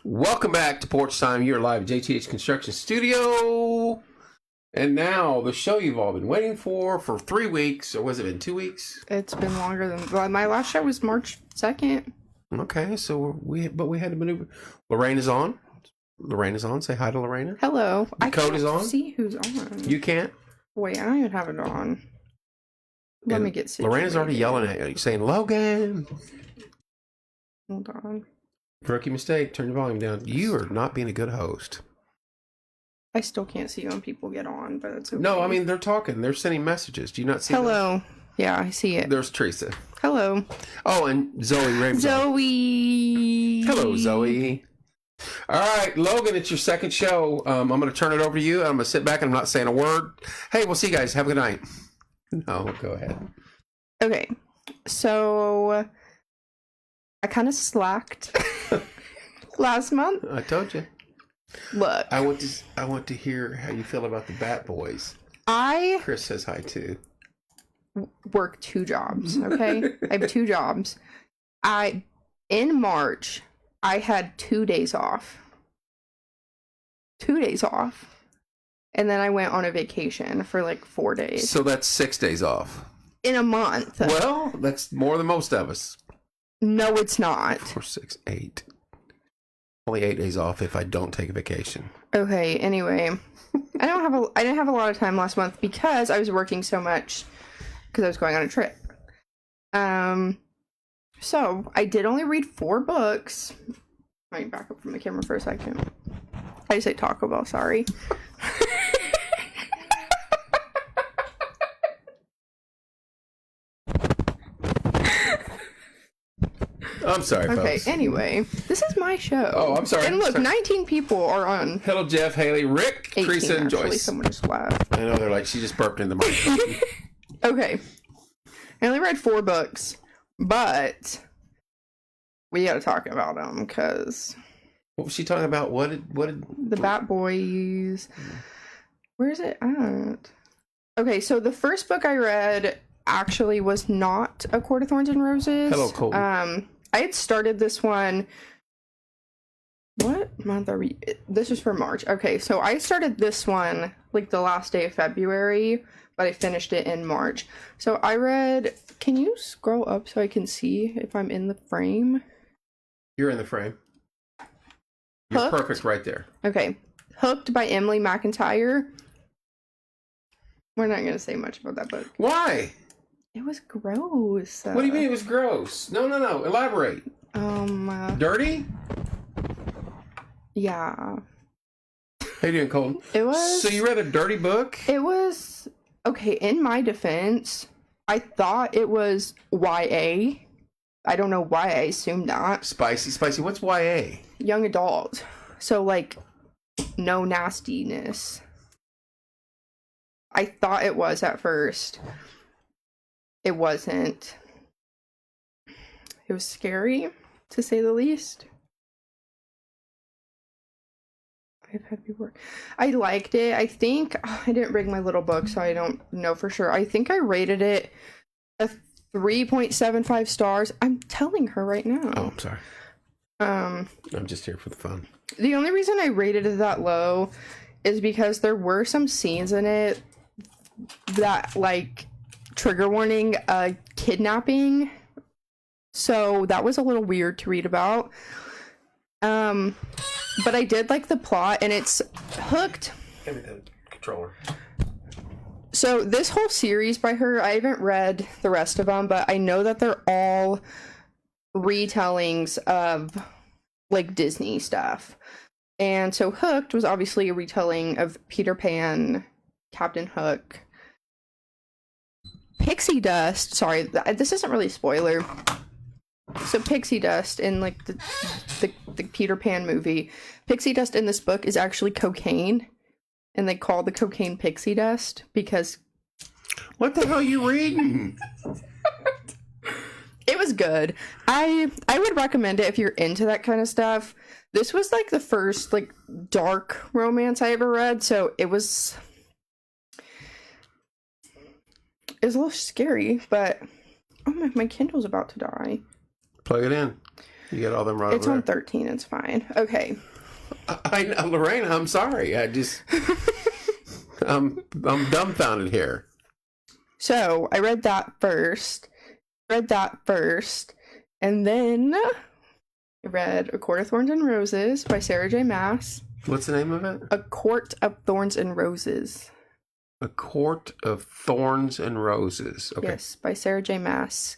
Welcome back to Porch Time. You're live at JTH Construction Studio. And now the show you've all been waiting for 3 weeks. Or was it been 2 weeks? It's been longer than... Well, my last show was March 2nd. Okay, so we had to maneuver. Lorraine is on. Say hi to Lorena. Hello. The code is on. See who's on. You can't? Wait, I don't even have it on. Let me get situated. Lorena's already yelling at you, saying, Logan. Hold on. Rookie mistake. Turn your volume down. You are not being a good host. I still can't see when people get on, but it's okay. No, I mean, they're talking. They're sending messages. Do you not see Hello. That? Yeah, I see it. There's Teresa. Hello. Oh, and Zoe Rames. Zoe. Hello, Zoe. All right, Logan, it's your second show. I'm going to turn it over to you. I'm going to sit back and I'm not saying a word. Hey, we'll see you guys. Have a good night. No, go ahead. Okay, so I kind of slacked last month. I told you. Look, I want to hear how you feel about the Bat Boys. Chris says hi too. Work 2 jobs. Okay, I have 2 jobs. In March, I had 2 days off. 2 days off. And then I went on a vacation for like 4 days. So that's 6 days off. In a month. Well, that's more than most of us. No, it's not. 4, 6, 8. Only 8 days off if I don't take a vacation. Okay, anyway. I didn't have a lot of time last month because I was working so much because I was going on a trip. So I did only read 4 books. Let me back up from the camera for a second. I just say Taco Bell, sorry. I'm sorry, okay, folks. Anyway, this is my show. Oh, I'm sorry. And look, 19 people are on. Hello, Jeff, Haley, Rick, 18, Teresa, and actually. Joyce. Someone just laughed. I know, they're like, she just burped in the microphone. Okay. I only read 4 books, but we gotta talk about them, because... What was she talking about? What did The Bat Boys. Where's it at? Okay, so the first book I read actually was not A Court of Thorns and Roses. Hello, Colton. I had started this one... What month are we... This is for March. Okay, so I started this one, like, the last day of February, but I finished it in March. So I read... Can you scroll up so I can see if I'm in the frame? You're in the frame. You're Hooked. perfect right there. Okay. Hooked by Emily McIntyre. We're not going to say much about that book. Why? It was gross. What do you mean it was gross? No. Elaborate. Dirty? Yeah. How you doing, Colton? It was... So you read a dirty book? It was... Okay, in my defense, I thought it was YA. I don't know why I assumed that. Spicy. What's YA? Young adult. So, like, no nastiness. I thought it was at first. It wasn't. It was scary, to say the least. I've had people work. I liked it. I think I didn't bring my little book, so I don't know for sure. I think I rated it a 3.75 stars. I'm telling her right now. Oh, I'm sorry. I'm just here for the fun. The only reason I rated it that low is because there were some scenes in it that, like, trigger warning, kidnapping. So that was a little weird to read about. But I did like the plot, and it's Hooked. Give me the controller. So this whole series by her, I haven't read the rest of them, but I know that they're all retellings of, like, Disney stuff. And so Hooked was obviously a retelling of Peter Pan, Captain Hook, Pixie Dust. Sorry, this isn't really a spoiler. So Pixie Dust in, like, the Peter Pan movie, Pixie Dust in this book is actually cocaine, and they call the cocaine Pixie Dust because... What the hell are you reading? It was good. I would recommend it if you're into that kind of stuff. This was, like, the first, like, dark romance I ever read, so it was a little scary, but... Oh, my Kindle's about to die. Plug it in. You got all them right It's over on there. 13. It's fine. Okay. Lorraine, I'm sorry. I'm dumbfounded here. So I read that first. And then I read A Court of Thorns and Roses by Sarah J. Maas. What's the name of it? A Court of Thorns and Roses. A Court of Thorns and Roses. Okay. Yes, by Sarah J. Maas.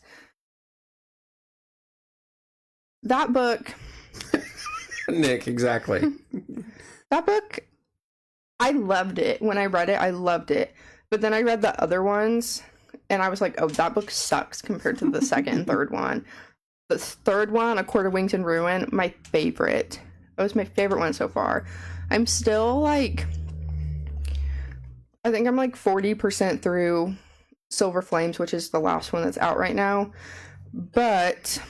That book... Nick, exactly. That book, I loved it. When I read it, I loved it. But then I read the other ones, and I was like, oh, that book sucks compared to the second and third one. The third one, A Court of Wings and Ruin, my favorite. It was my favorite one so far. I'm still like, I think I'm like 40% through Silver Flames, which is the last one that's out right now. But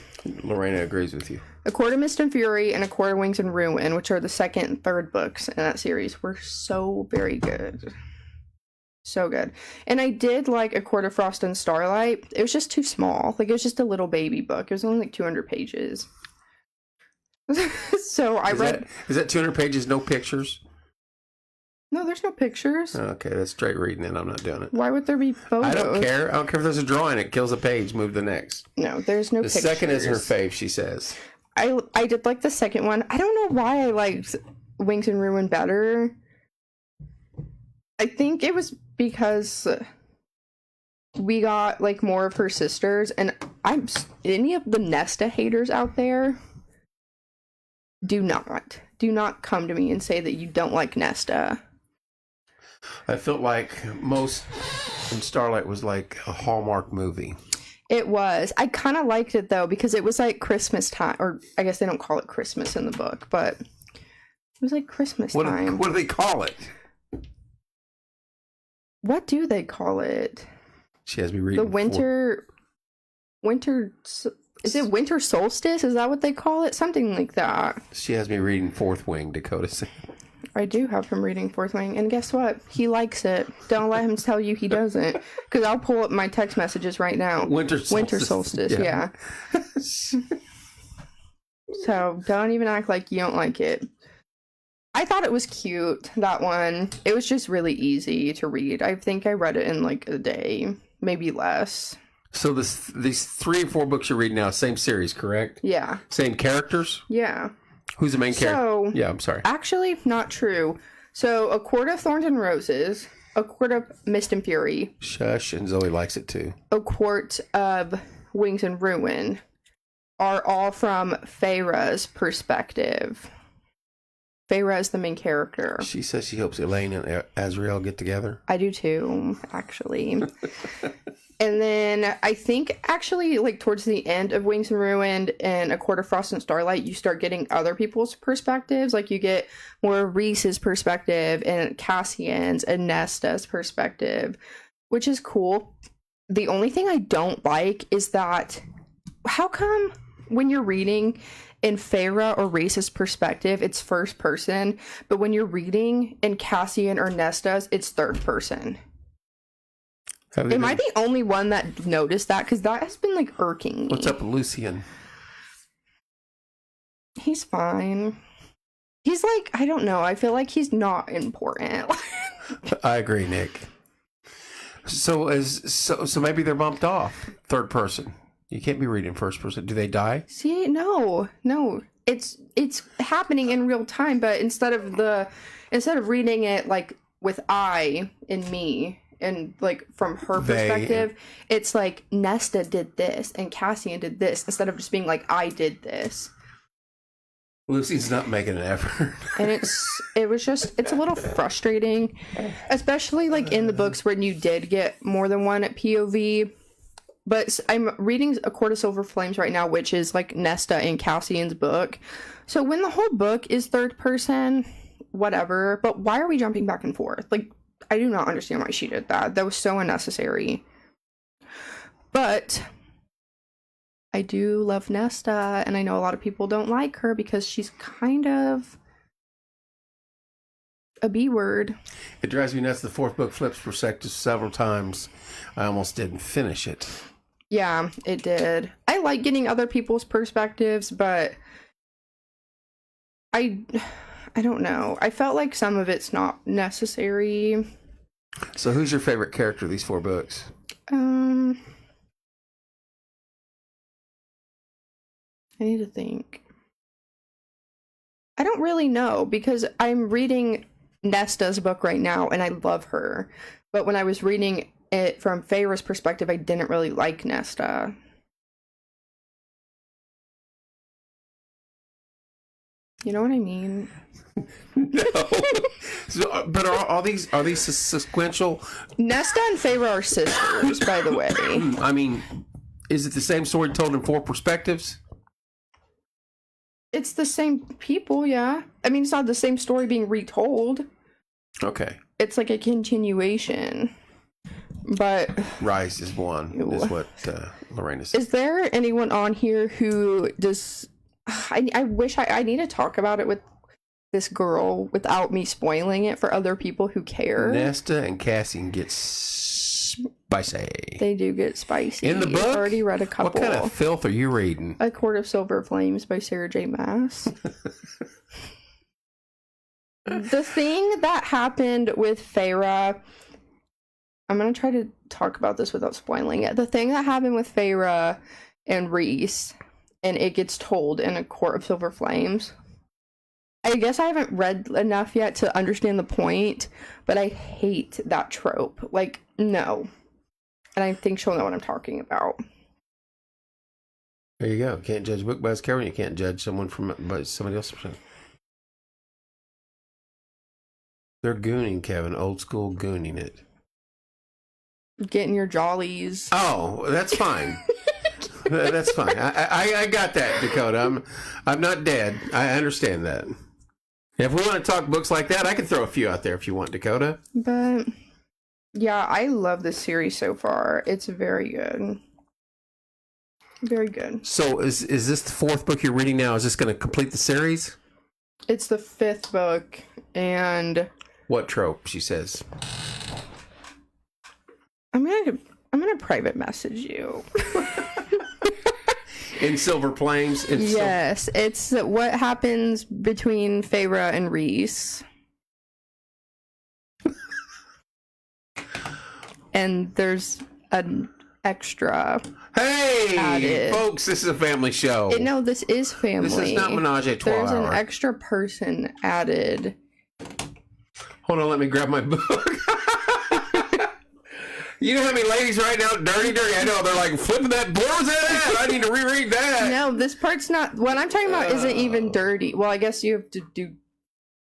Lorena agrees with you. A Court of Mist and Fury and A Court of Wings and Ruin, which are the second and third books in that series, were so very good. So good. And I did like A Court of Frost and Starlight. It was just too small. Like, it was just a little baby book. It was only like 200 pages. So I read... Is that 200 pages, no pictures? No, there's no pictures. Okay, that's straight reading and I'm not doing it. Why would there be photos? I don't care. I don't care if there's a drawing. It kills a page. Move to the next. No, there's no pictures. The second is her fave, she says. I did like the second one. I don't know why I liked Wings and Ruin better. I think it was because we got like more of her sisters, and any of the Nesta haters out there, do not come to me and say that you don't like Nesta. I felt like most in Starlight was like a Hallmark movie. It was. I kind of liked it though because it was like Christmas time, or I guess they don't call it Christmas in the book, but it was like Christmas time. What do they call it? What do they call it? She has me reading The winter. Is it winter solstice? Is that what they call it? Something like that. She has me reading Fourth Wing, Dakota said. I do have him reading Fourth Wing, and guess what? He likes it. Don't let him tell you he doesn't, because I'll pull up my text messages right now. Winter solstice, yeah. So don't even act like you don't like it. I thought it was cute, that one. It was just really easy to read. I think I read it in like a day, maybe less. So these 3 or 4 books you're reading now, same series, correct? Yeah. Same characters? Yeah. Who's the main character? Yeah, I'm sorry. Actually, not true. So, A Court of Thorns and Roses, A Court of Mist and Fury. Shush, and Zoe likes it too. A Court of Wings and Ruin are all from Feyre's perspective. Feyre is the main character. She says she hopes Elaine and Azrael get together. I do too, actually. And then I think actually like towards the end of Wings and Ruined and A Court of Frost and Starlight, you start getting other people's perspectives. Like you get more Reese's perspective and Cassian's and Nesta's perspective, which is cool. The only thing I don't like is that how come when you're reading in Feyre or Reese's perspective, it's first person, but when you're reading in Cassian or Nesta's, it's third person? Am I the only one that noticed that? Because that has been, like, irking me. What's up with Lucian? He's fine. He's, like, I don't know. I feel like he's not important. I agree, Nick. So maybe they're bumped off. Third person. You can't be reading first person. Do they die? See, no. It's happening in real time, but instead of reading it, like, with I and me... and like from her perspective, it's like Nesta did this and Cassian did this instead of just being like I did this. Lucy's not making an effort. And it's a little frustrating, especially like in the books when you did get more than one POV. But I'm reading A Court of Silver Flames right now, which is like Nesta and Cassian's book. So when the whole book is third person, whatever, but why are we jumping back and forth? Like, I do not understand why she did that. That was so unnecessary. But I do love Nesta, and I know a lot of people don't like her because she's kind of a B word. It drives me nuts. The fourth book flips perspective several times. I almost didn't finish it. Yeah, it did. I like getting other people's perspectives, but I don't know. I felt like some of it's not necessary. So who's your favorite character of these 4 books? I need to think. I don't really know because I'm reading Nesta's book right now and I love her. But when I was reading it from Feyre's perspective, I didn't really like Nesta. You know what I mean? No. So, but are these sequential? Nesta and Feyre are sisters, by the way. I mean, is it the same story told in 4 perspectives? It's the same people, yeah. I mean, it's not the same story being retold. Okay. It's like a continuation. But Rise is one, is what Lorena said. Is there anyone on here who does... I wish I need to talk about it with this girl without me spoiling it for other people who care. Nesta and Cassian get spicy. They do get spicy. In the book? I've already read a couple. What kind of filth are you reading? A Court of Silver Flames by Sarah J. Maas. The thing that happened with Feyre... I'm going to try to talk about this without spoiling it. The thing that happened with Feyre and Rhys, and it gets told in A Court of Silver Flames. I guess I haven't read enough yet to understand the point, but I hate that trope. Like, no. And I think she'll know what I'm talking about. There you go. Can't judge a book by its cover. You can't judge someone by somebody else. They're gooning, Kevin. Old school gooning it. Getting your jollies. Oh, that's fine. That's fine. I got that, Dakota. I'm not dead. I understand that. If we want to talk books like that, I can throw a few out there if you want, Dakota. But yeah, I love this series so far. It's very good. Very good. So is this the 4th book you're reading now? Is this going to complete the series? It's the 5th book, and what trope? She says. I'm gonna private message you. In Silver Flames? Yes, it's what happens between Feyre and Rhys. And there's an extra. Hey, added. Folks, this is a family show. No, this is family. This is not Menage a Trois. There's an extra person added. Hold on, let me grab my book. You know how many ladies right now, dirty. I know, they're like, flipping that, where was that at? I need to reread that. No, this part's not, what I'm talking about isn't even dirty. Well, I guess you have to do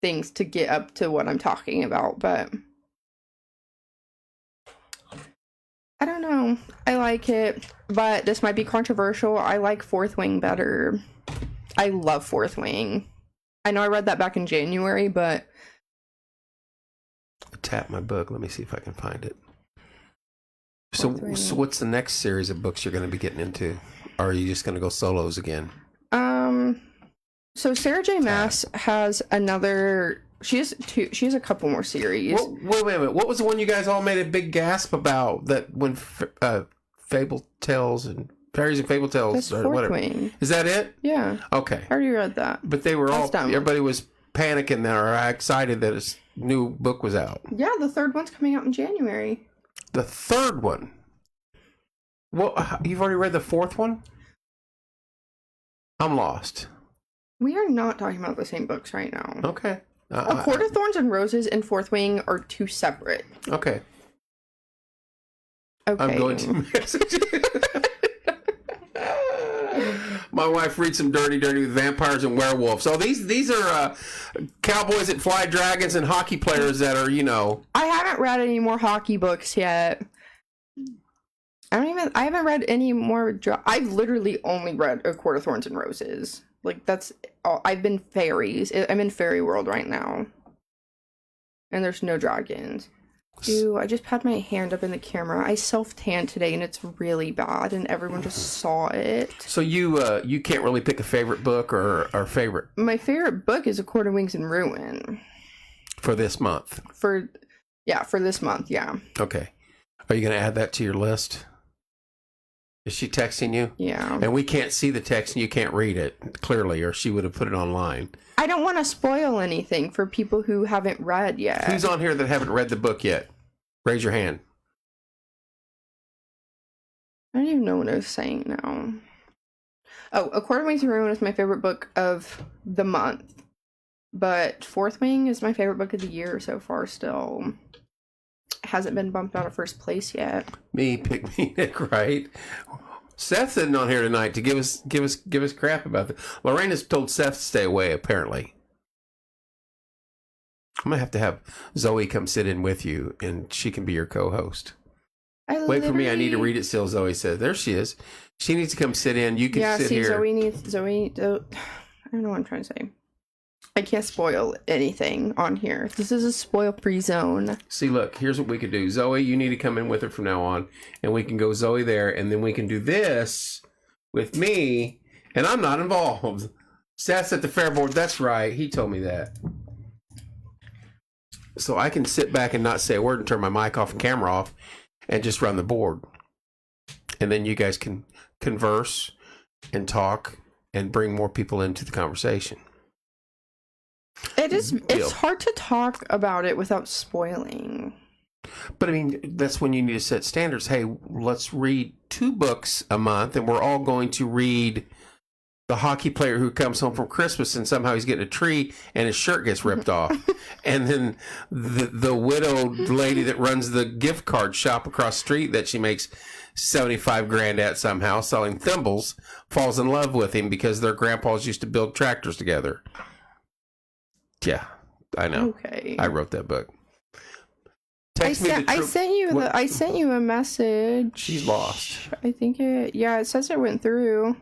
things to get up to what I'm talking about, but I don't know. I like it, but this might be controversial. I like Fourth Wing better. I love Fourth Wing. I know I read that back in January, but... Tap my book. Let me see if I can find it. So what's the next series of books you're going to be getting into? Or are you just going to go solos again? So Sarah J. Maas has another... She has a couple more series. Wait a minute. What was the one you guys all made a big gasp about? That when Fable Tales and Fairies and Fable Tales That's or Fourth whatever. Wing. Is that it? Yeah. Okay. I already read that. But they were That's done. everybody was panicking or excited that his new book was out. Yeah, the 3rd one's coming out in January. The 3rd one? Well, you've already read the 4th one? I'm lost. We are not talking about the same books right now. Okay. A Court of Thorns and Roses and Fourth Wing are 2 separate. Okay. Okay. I'm going to message My wife reads some dirty with vampires and werewolves. So these are cowboys that fly dragons and hockey players that are, I haven't read any more hockey books yet. I haven't read any more. I've literally only read A Court of Thorns and Roses. Like, that's all. I've been fairies. I'm in fairy world right now. And there's no dragons. Ew, I just had my hand up in the camera. I self-tanned today and it's really bad and everyone just saw it. So you can't really pick a favorite book or favorite? My favorite book is A Court of Wings and Ruin. For this month? For this month, yeah. Okay. Are you going to add that to your list? Is she texting you? Yeah. And we can't see the text and you can't read it clearly, or she would have put it online. I don't want to spoil anything for people who haven't read yet. Who's on here that haven't read the book yet? Raise your hand. I don't even know what I was saying now. Oh, A Quarter Way Through Ruin is my favorite book of the month. But Fourth Wing is my favorite book of the year so far still. Hasn't been bumped out of first place yet. Pick me, Nick, right? Seth's sitting on here tonight to give us crap about that. Lorraine has told Seth to stay away, apparently. I'm going to have Zoe come sit in with you, and she can be your co-host. Wait for me, I need to read it still, Zoe says. There she is. She needs to come sit in. You can sit here. Zoe, I don't know what I'm trying to say. I can't spoil anything on here. This is a spoil-free zone. See, look, here's what we could do. Zoe, you need to come in with her from now on, and we can go Zoe there, and then we can do this with me, and I'm not involved. Seth's at the fair board. That's right. He told me that. So I can sit back and not say a word and turn my mic off and camera off and just run the board. And then you guys can converse and talk and bring more people into the conversation. It's hard to talk about it without spoiling. But I mean, that's when you need to set standards. Hey, let's read 2 books a month, and we're all going to read the hockey player who comes home from Christmas and somehow he's getting a tree and his shirt gets ripped off. And then the widowed lady that runs the gift card shop across the street that she makes $75,000 at somehow selling thimbles falls in love with him because their grandpas used to build tractors together. Yeah, I know. Okay. I wrote that book. I sent you a message. She's lost. I think it says it went through.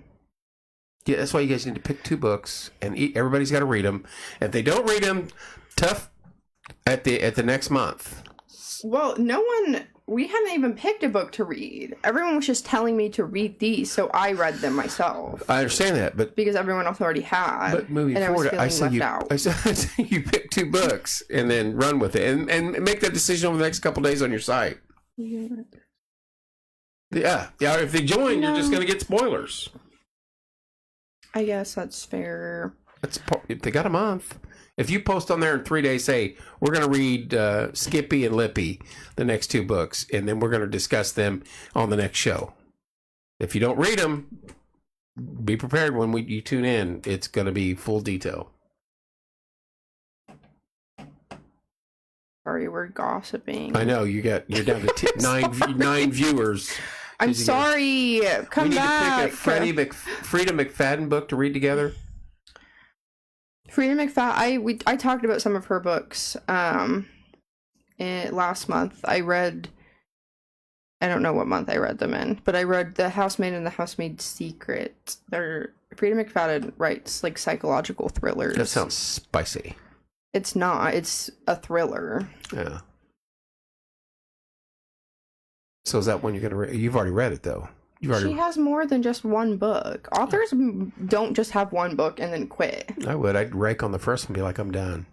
Yeah, that's why you guys need to pick 2 books, and everybody's got to read them. If they don't read them, tough at the next month. Well, we haven't even picked a book to read. Everyone was just telling me to read these, so I read them myself. I understand that, but because everyone else already had. But moving forward, I said you pick 2 books and then run with it, and make that decision over the next couple days on your site. Yeah. If they join, you're just going to get spoilers. I guess that's fair. They got a month. If you post on there in 3 days, say, we're going to read Skippy and Lippy, the next 2 books, and then we're going to discuss them on the next show. If you don't read them, be prepared when you tune in. It's going to be full detail. Sorry, we're gossiping. I know, you're down to 9 viewers. I'm sorry. Come back. We need to pick a Frida McFadden book to read together. Frida McFadden. I talked about some of her books. Last month I read. I don't know what month I read them in, but I read The Housemaid and the Housemaid's Secret. Frida McFadden writes like psychological thrillers. That sounds spicy. It's not. It's a thriller. Yeah. So is that one you're going to read? You've already read it, though. She has more than just one book. Authors don't just have one book and then quit. I would. I'd rake on the first one and be like, I'm done.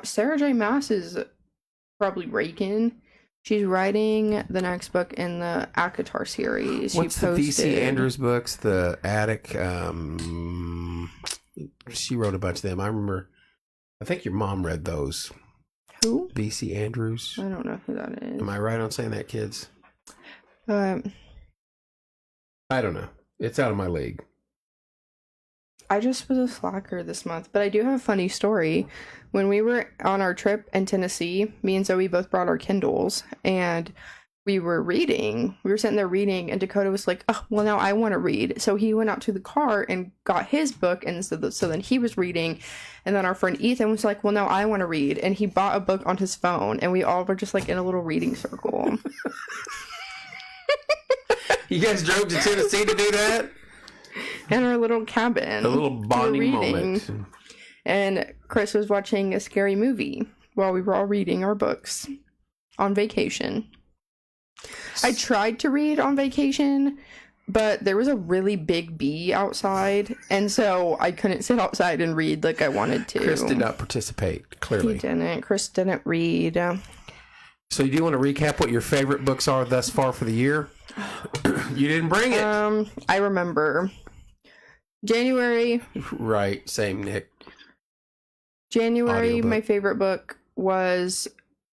Sarah J. Maas is probably raking. She's writing the next book in the ACOTAR series. What's the V.C. Andrews books? The Attic. She wrote a bunch of them. I remember. I think your mom read those. Who? V.C. Andrews. I don't know who that is. Am I right on saying that, kids? I don't know. It's out of my league. I just was a slacker this month, but I do have a funny story. When we were on our trip in Tennessee, me and Zoe both brought our Kindles, and we were reading. We were sitting there reading, and Dakota was like, oh, well, now I want to read. So he went out to the car and got his book, and so then he was reading. And then our friend Ethan was like, well, now I want to read. And he bought a book on his phone, and we all were just like in a little reading circle. You guys drove to Tennessee to do that? In our little cabin. A little bonding moment. And Chris was watching a scary movie while we were all reading our books on vacation. I tried to read on vacation, but there was a really big bee outside, and so I couldn't sit outside and read like I wanted to. Chris did not participate, clearly. He didn't. Chris didn't read. So do you want to recap what your favorite books are thus far for the year? You didn't bring it. I remember. January. Right. Same, Nick. January, Audiobook. my favorite book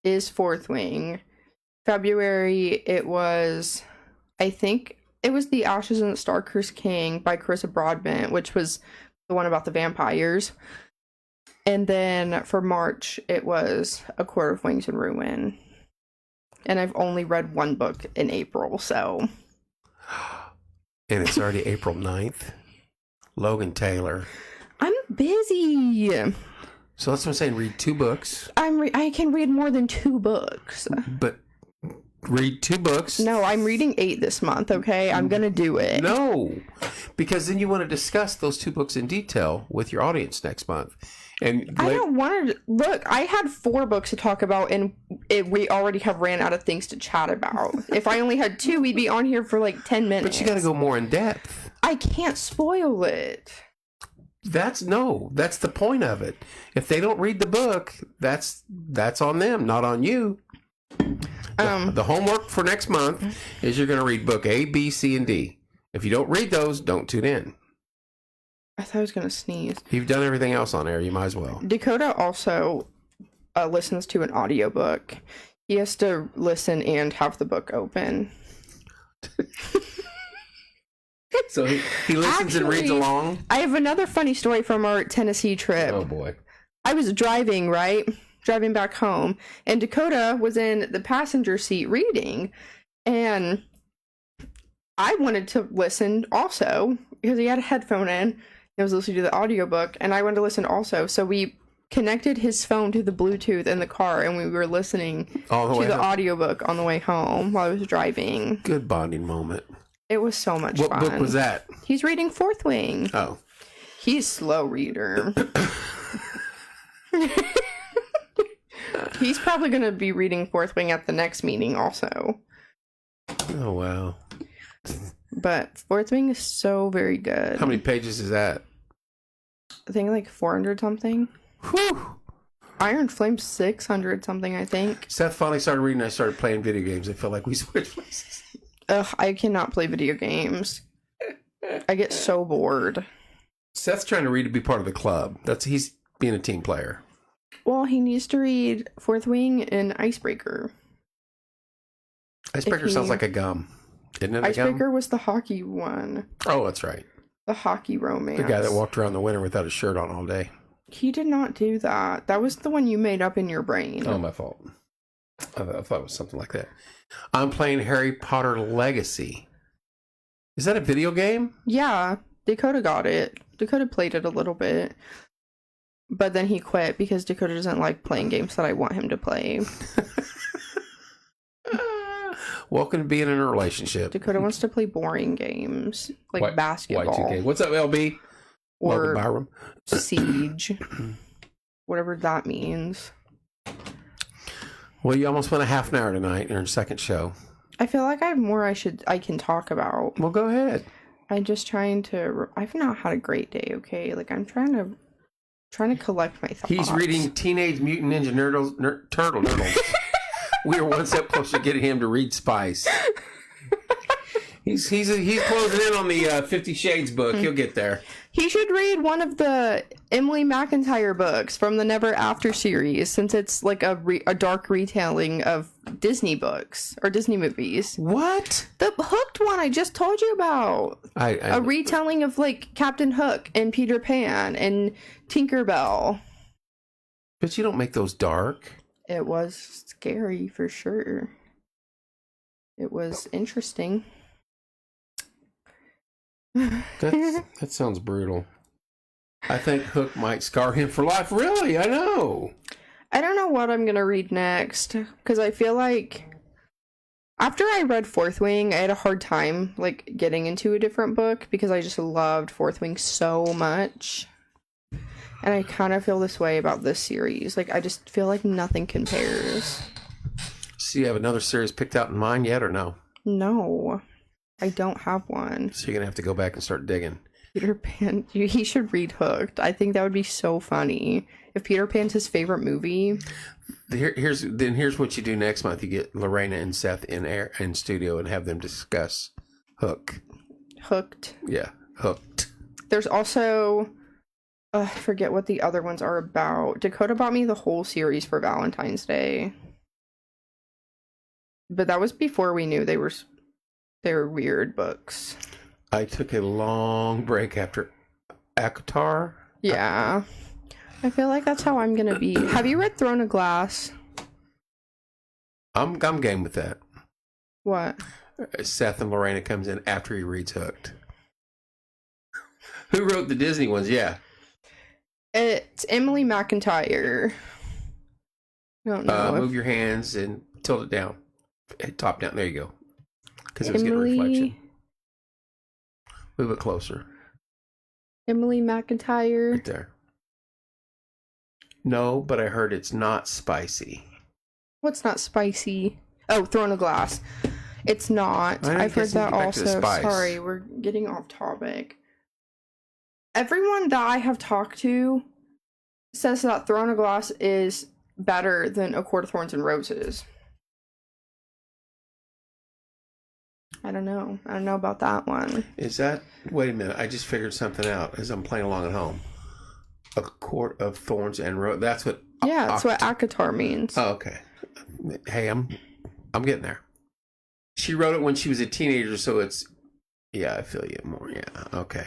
is Fourth Wing. February, I think it was The Ashes and the Star-Cursed King by Carissa Broadbent, which was the one about the vampires. And then for March, it was A Court of Wings and Ruin. And I've only read one book in April, so. And it's already April 9th. Logan Taylor. I'm busy. So that's what I'm saying. Read 2 books. I can read more than 2 books. But read 2 books. No, I'm reading 8 this month, okay? I'm going to do it. No. Because then you want to discuss those 2 books in detail with your audience next month. And I don't want to. Look, I had 4 books to talk about, and we already have ran out of things to chat about. If I only had 2, we'd be on here for like 10 minutes. But you got to go more in depth. I can't spoil it. That's the point of it. If they don't read the book, that's on them, not on you. The homework for next month is you're going to read book A, B, C, and D. If you don't read those, don't tune in. I thought I was going to sneeze. You've done everything else on air. You might as well. Dakota also listens to an audiobook. He has to listen and have the book open. So he listens and reads along? I have another funny story from our Tennessee trip. Oh, boy. I was driving back home, and Dakota was in the passenger seat reading, and I wanted to listen also, because he had a headphone in, and was listening to the audiobook, and I wanted to listen also, so we connected his phone to the Bluetooth in the car, and we were listening to the audiobook on the way home while I was driving. Good bonding moment. It was so much fun. What book was that? He's reading Fourth Wing. Oh. He's a slow reader. He's probably going to be reading Fourth Wing at the next meeting also. Oh, wow. But Fourth Wing is so very good. How many pages is that? I think like 400 something. Whew. Iron Flame 600 something, I think. Seth finally started reading. I started playing video games. I feel like we switched places. Ugh, I cannot play video games. I get so bored. Seth's trying to read to be part of the club. He's being a team player. Well, he needs to read Fourth Wing and Icebreaker. Icebreaker sounds like a gum. Isn't it a Icebreaker gum? was the hockey one. Oh, that's right. The hockey romance. The guy that walked around the winter without a shirt on all day. He did not do that. That was the one you made up in your brain. Oh, my fault. I thought it was something like that. I'm playing Harry Potter Legacy. Is that a video game? Yeah, Dakota got it. Dakota played it a little bit. But then he quit because Dakota doesn't like playing games that I want him to play. Welcome to being in a relationship. Dakota wants to play boring games, like basketball. Y2K. What's up, LB? Or Byram. Siege. Whatever that means. Well, you almost went a half an hour tonight in our second show. I feel like I have more I can talk about. Well, go ahead. I'm just trying to. I've not had a great day. Okay, like I'm trying to collect my thoughts. He's reading Teenage Mutant Ninja Turtles. We are one step closer to getting him to read Spice. He's closing in on the 50 Shades book. He'll get there. He should read one of the Emily McIntyre books from the Never After series, since it's like a dark retelling of Disney books or Disney movies. What? The Hooked one I just told you about. A retelling of like Captain Hook and Peter Pan and Tinkerbell. But you don't make those dark. It was scary for sure. It was interesting. That sounds brutal. I think Hook might scar him for life. Really? I know. I don't know what I'm going to read next, because I feel like after I read Fourth Wing, I had a hard time like getting into a different book because I just loved Fourth Wing so much. And I kind of feel this way about this series. Like, I just feel like nothing compares. So you have another series picked out in mind yet or no? No, I don't have one. So you're going to have to go back and start digging. Peter Pan, he should read Hooked. I think that would be so funny. If Peter Pan's his favorite movie. Here's what you do next month. You get Lorena and Seth in studio and have them discuss Hooked. Yeah, Hooked. There's also, I forget what the other ones are about. Dakota bought me the whole series for Valentine's Day. But that was before we knew they were weird books. I took a long break after Akatar. Yeah. I feel like that's how I'm gonna be. Have you read Throne of Glass? I'm game with that. What? Seth and Lorena comes in after he reads Hooked. Who wrote the Disney ones? Yeah. It's Emily McIntyre. I don't know. Move your hands and tilt it down. Top down. There you go. Because it was getting reflection. Move it closer. Emily McIntyre. Right there. No, but I heard it's not spicy. What's not spicy? Oh, Throne of Glass. It's not. I've heard that also. Sorry, we're getting off topic. Everyone that I have talked to says that Throne of Glass is better than A Court of Thorns and Roses. I don't know. I don't know about that one. Is that... Wait a minute. I just figured something out as I'm playing along at home. A Court of Thorns and Roses. That's what... Yeah, that's what Akatar means. Oh, okay. Hey, I'm getting there. She wrote it when she was a teenager, so it's... Yeah, I feel you more. Yeah, okay.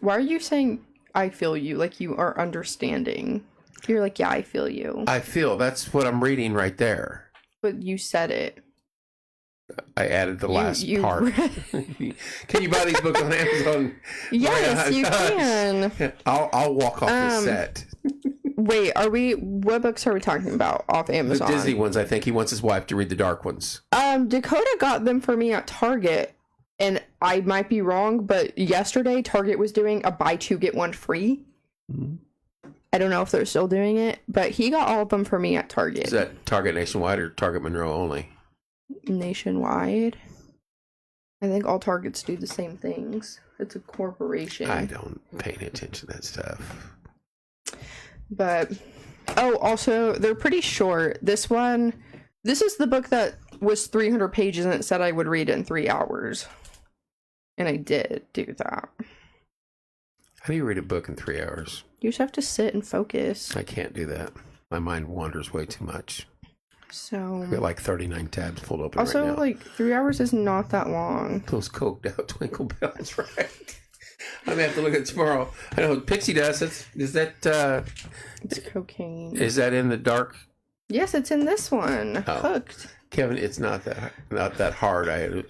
Why are you saying I feel you like you are understanding? You're like, yeah, I feel you. I feel. That's what I'm reading right there. But you said it. I added the last part. Can you buy these books on Amazon? Yes, you can. I'll walk off the set. Wait, what books are we talking about off Amazon? The Disney ones, I think. He wants his wife to read the dark ones. Dakota got them for me at Target, and I might be wrong, but yesterday Target was doing a buy two, get one free. Mm-hmm. I don't know if they're still doing it, but he got all of them for me at Target. Is that Target nationwide or Target Monroe only? Nationwide. I think all Targets do the same things. It's a corporation. I don't pay any attention to that stuff. But, also, they're pretty short. This is the book that was 300 pages and it said I would read it in 3 hours. And I did do that. How do you read a book in 3 hours? You just have to sit and focus. I can't do that. My mind wanders way too much. So I've got like 39 tabs pulled open also, right now. like, 3 hours is not that long. Those coked out twinkle bells, right? I'm gonna have to look at it tomorrow. I know Pixie does. Is that it's cocaine. Is that in the dark? Yes, it's in this one. Oh. Hooked. Kevin, it's not that hard. I'm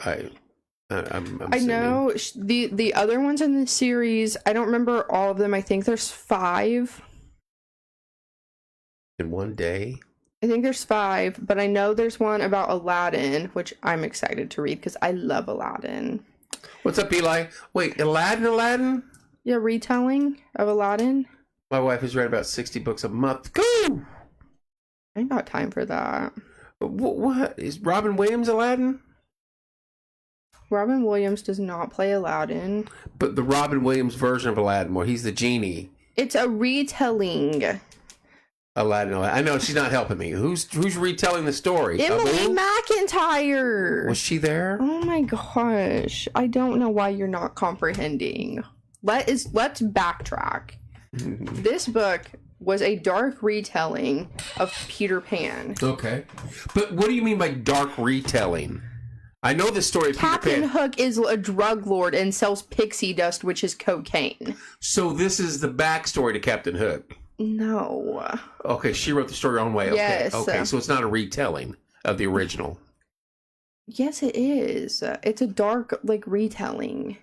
I know the other ones in the series. I don't remember all of them. I think there's 5. In one day? I think there's 5, but I know there's one about Aladdin, which I'm excited to read because I love Aladdin. What's up, Eli? Wait, Aladdin? Yeah, retelling of Aladdin. My wife has read about 60 books a month. Go! I ain't got time for that. What? Is Robin Williams Aladdin? Robin Williams does not play Aladdin. But the Robin Williams version of Aladdin, where he's the genie. It's a retelling. Aladdin. I know, she's not helping me. Who's retelling the story? Emily McIntyre. Was she there? Oh my gosh. I don't know why you're not comprehending. Let's backtrack. This book was a dark retelling of Peter Pan. Okay. But what do you mean by dark retelling? I know the story of Peter Pan. Captain Hook is a drug lord and sells pixie dust, which is cocaine. So this is the backstory to Captain Hook? No. Okay, she wrote the story her own way. Yes. Okay, so it's not a retelling of the original. Yes, it is. It's a dark, retelling.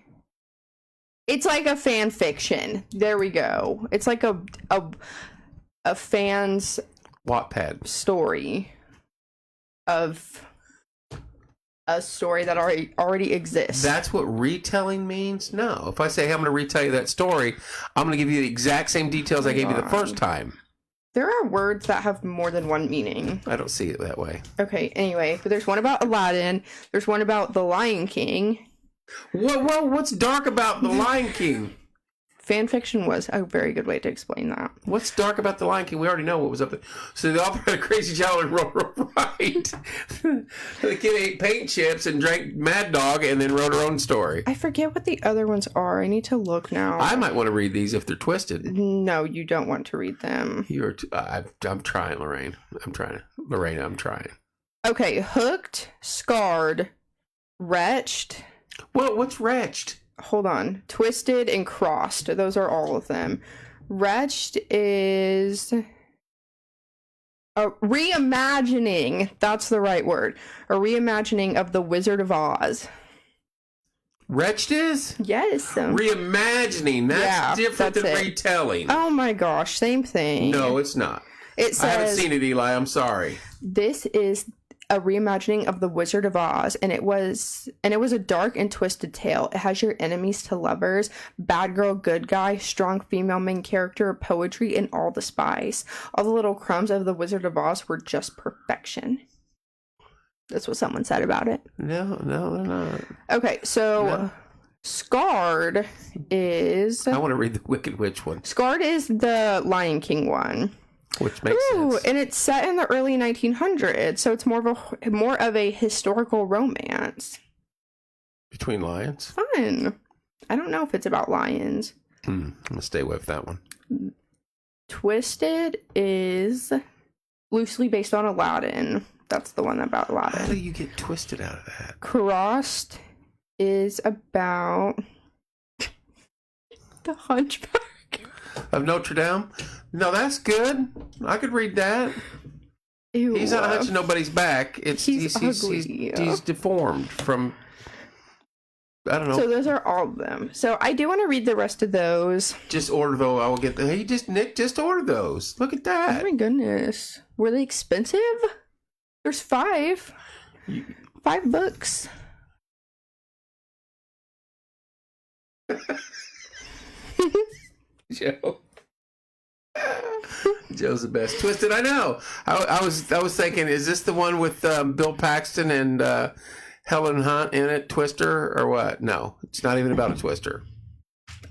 It's like a fan fiction. There we go. It's like a fan's Wattpad story of a story that already exists. That's what retelling means? No. If I say, hey, I'm going to retell you that story, I'm going to give you the exact same details I gave you the first time. There are words that have more than one meaning. I don't see it that way. Okay, anyway, but there's one about Aladdin. There's one about The Lion King. What's dark about The Lion King? fan fiction was a very good way to explain that. What's dark about the Lion King? We already know what was up there. So the author had a crazy child and wrote her right. The kid ate paint chips and drank Mad Dog and then wrote her own story. I forget what the other ones are. I need to look now. I might want to read these if they're twisted. No, you don't want to read them. I'm trying, Lorraine. I'm trying. Okay, Hooked, Scarred, Wretched. Well, what's Wretched? Hold on. Twisted and Crossed. Those are all of them. Wretched is a reimagining. That's the right word. A reimagining of The Wizard of Oz. Wretched is? Yes. Reimagining. That's different than retelling. Oh my gosh. Same thing. No, it's not. It says, I haven't seen it, Eli. I'm sorry. This is a reimagining of The Wizard of Oz, and it was a dark and twisted tale. It has your enemies to lovers, bad girl, good guy, strong female main character, poetry, and all the spice. All the little crumbs of The Wizard of Oz were just perfection. That's what someone said about it. No, they're not. Okay, so Scarred is... I want to read the Wicked Witch one. Scarred is the Lion King one. Which makes sense. And it's set in the early 1900s, so it's more of a historical romance. Between lions? Fun. I don't know if it's about lions. I'm going to stay with that one. Twisted is loosely based on Aladdin. That's the one about Aladdin. How do you get twisted out of that? Crossed is about the Hunchback of Notre Dame? No, that's good. I could read that. Ew. He's not hunching nobody's back. He's ugly. He's deformed from... I don't know. So those are all of them. So I do want to read the rest of those. Just order though. I will get the... Nick just ordered those. Look at that. Oh my goodness. Were they expensive? There's 5. 5 books. Joe. Joe's the best. Twisted, I know. I was thinking, is this the one with Bill Paxton and Helen Hunt in it, Twister, or what? No, it's not even about a twister.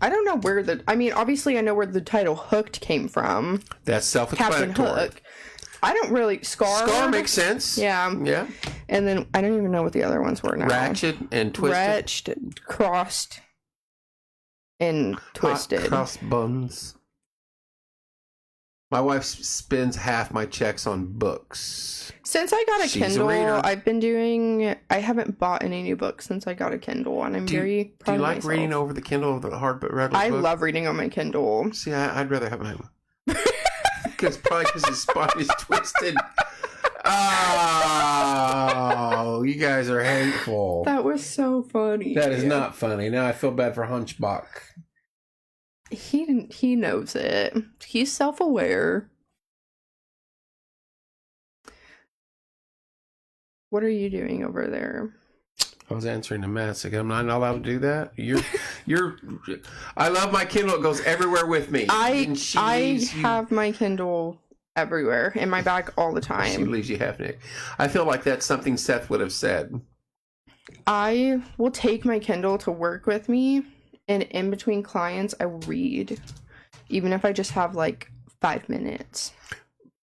I don't know where obviously I know where the title Hooked came from. That's self-explanatory. Captain Hook. I don't really... Scar makes sense. Yeah. Yeah. And then I don't even know what the other ones were now. Ratchet and Twisted. Wretched, Crossed, and Twisted. Cross buns. My wife spends half my checks on books. Since I got a She's Kindle, a reader. I haven't bought any new books since I got a Kindle, and I'm very proud Do you of like myself. reading over the Kindle or the regular I book? love reading on my Kindle. See, I'd rather have my... Because his spine is twisted. Oh, you guys are hateful. That was so funny. That is not funny. Now I feel bad for Hunchback. He knows it. He's self-aware. What are you doing over there? I was answering a message. I'm not allowed to do that. I love my Kindle. It goes everywhere with me. I have my Kindle everywhere in my bag all the time. She leaves you half Nick. I feel like that's something Seth would have said. I will take my Kindle to work with me, and in between clients, I will read, even if I just have like 5 minutes.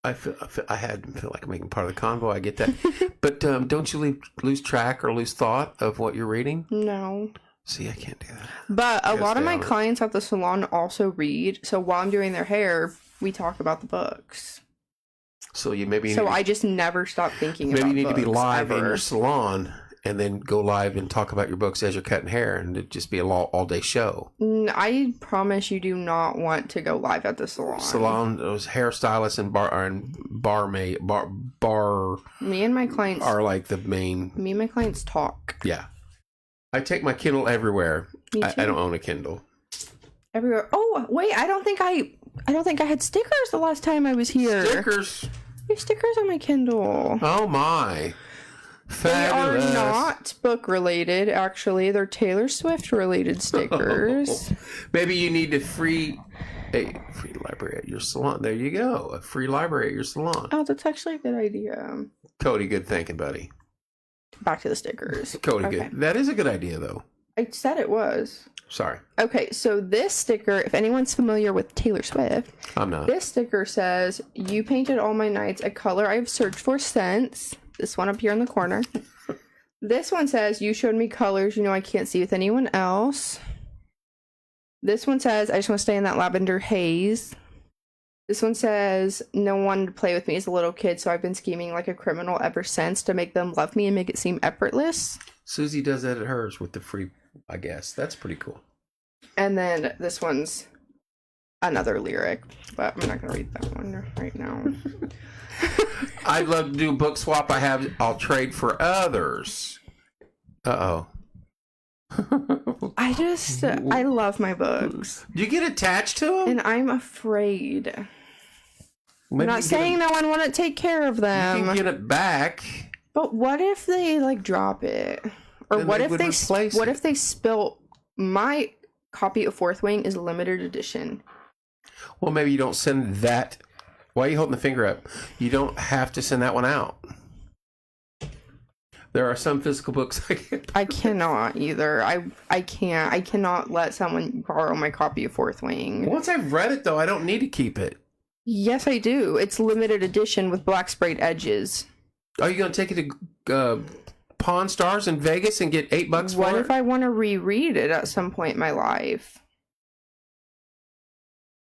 I feel like I'm making part of the convo. I get that, but don't you lose track or lose thought of what you're reading? No. See, I can't do that. But a lot of my clients at the salon also read. So while I'm doing their hair, we talk about the books. So I just never stop thinking about maybe you need to be live ever. in your salon and then go live and talk about your books as you're cutting hair, and it'd just be a all day show. I promise you do not want to go live at the salon. Those hairstylists and barmaid. Me and my clients are like the main. Me and my clients talk. Yeah, I take my Kindle everywhere. Me too. I don't own a Kindle. Everywhere. Oh wait, I don't think I had stickers the last time I was here. Stickers. I have stickers on my Kindle. Oh my. Fabulous. They are not book related, actually. They're Taylor Swift related stickers. Maybe you need a free library at your salon. There you go. A free library at your salon. Oh, that's actually a good idea. Cody, good thinking, buddy. Back to the stickers. Cody, Okay. good. That is a good idea, though. I said it was. Sorry. Okay, so this sticker, if anyone's familiar with Taylor Swift, I'm not. This sticker says, "You painted all my nights a color I've searched for since." This one up here in the corner. This one says, "You showed me colors I can't see with anyone else." This one says, "I just want to stay in that lavender haze." This one says, "No one wanted to play with me as a little kid, so I've been scheming like a criminal ever since to make them love me and make it seem effortless." Susie does that at hers with the free, I guess. That's pretty cool. And then this one's another lyric, but I'm not going to read that one right now. I'd love to do a book swap. I'll trade for others. Uh-oh. I love my books. Do you get attached to them? And I'm afraid. Maybe I'm not saying no one want to take care of them. You can get it back. But what if they drop it? Or Then what they if would they replace what it. if they spill? My copy of Fourth Wing is limited edition. Well, maybe you don't send that. Why are you holding the finger up? You don't have to send that one out. There are some physical books I can't. I cannot either. I can't. I cannot let someone borrow my copy of Fourth Wing. Once I've read it, though, I don't need to keep it. Yes, I do. It's limited edition with black sprayed edges. Are you going to take it to Pawn Stars in Vegas and get $8 for What it? if I want to reread it at some point in my life?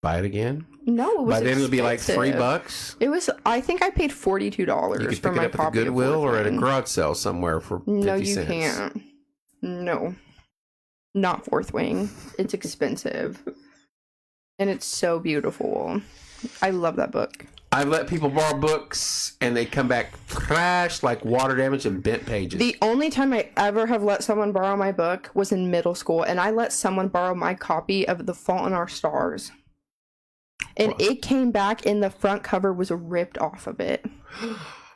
Buy it again? No, it was By then it'll be like expensive. $3. It was. I think I paid $42 You could for pick my it up at the copy of Goodwill Fourth or at a Wing. garage sale somewhere for 50 No, you cents. can't. No, not Fourth Wing. It's expensive, and it's so beautiful. I love that book. I've let people borrow books and they come back crashed like water damage and bent pages. The only time I ever have let someone borrow my book was in middle school, and I let someone borrow my copy of The Fault in Our Stars. And it came back and the front cover was ripped off of it.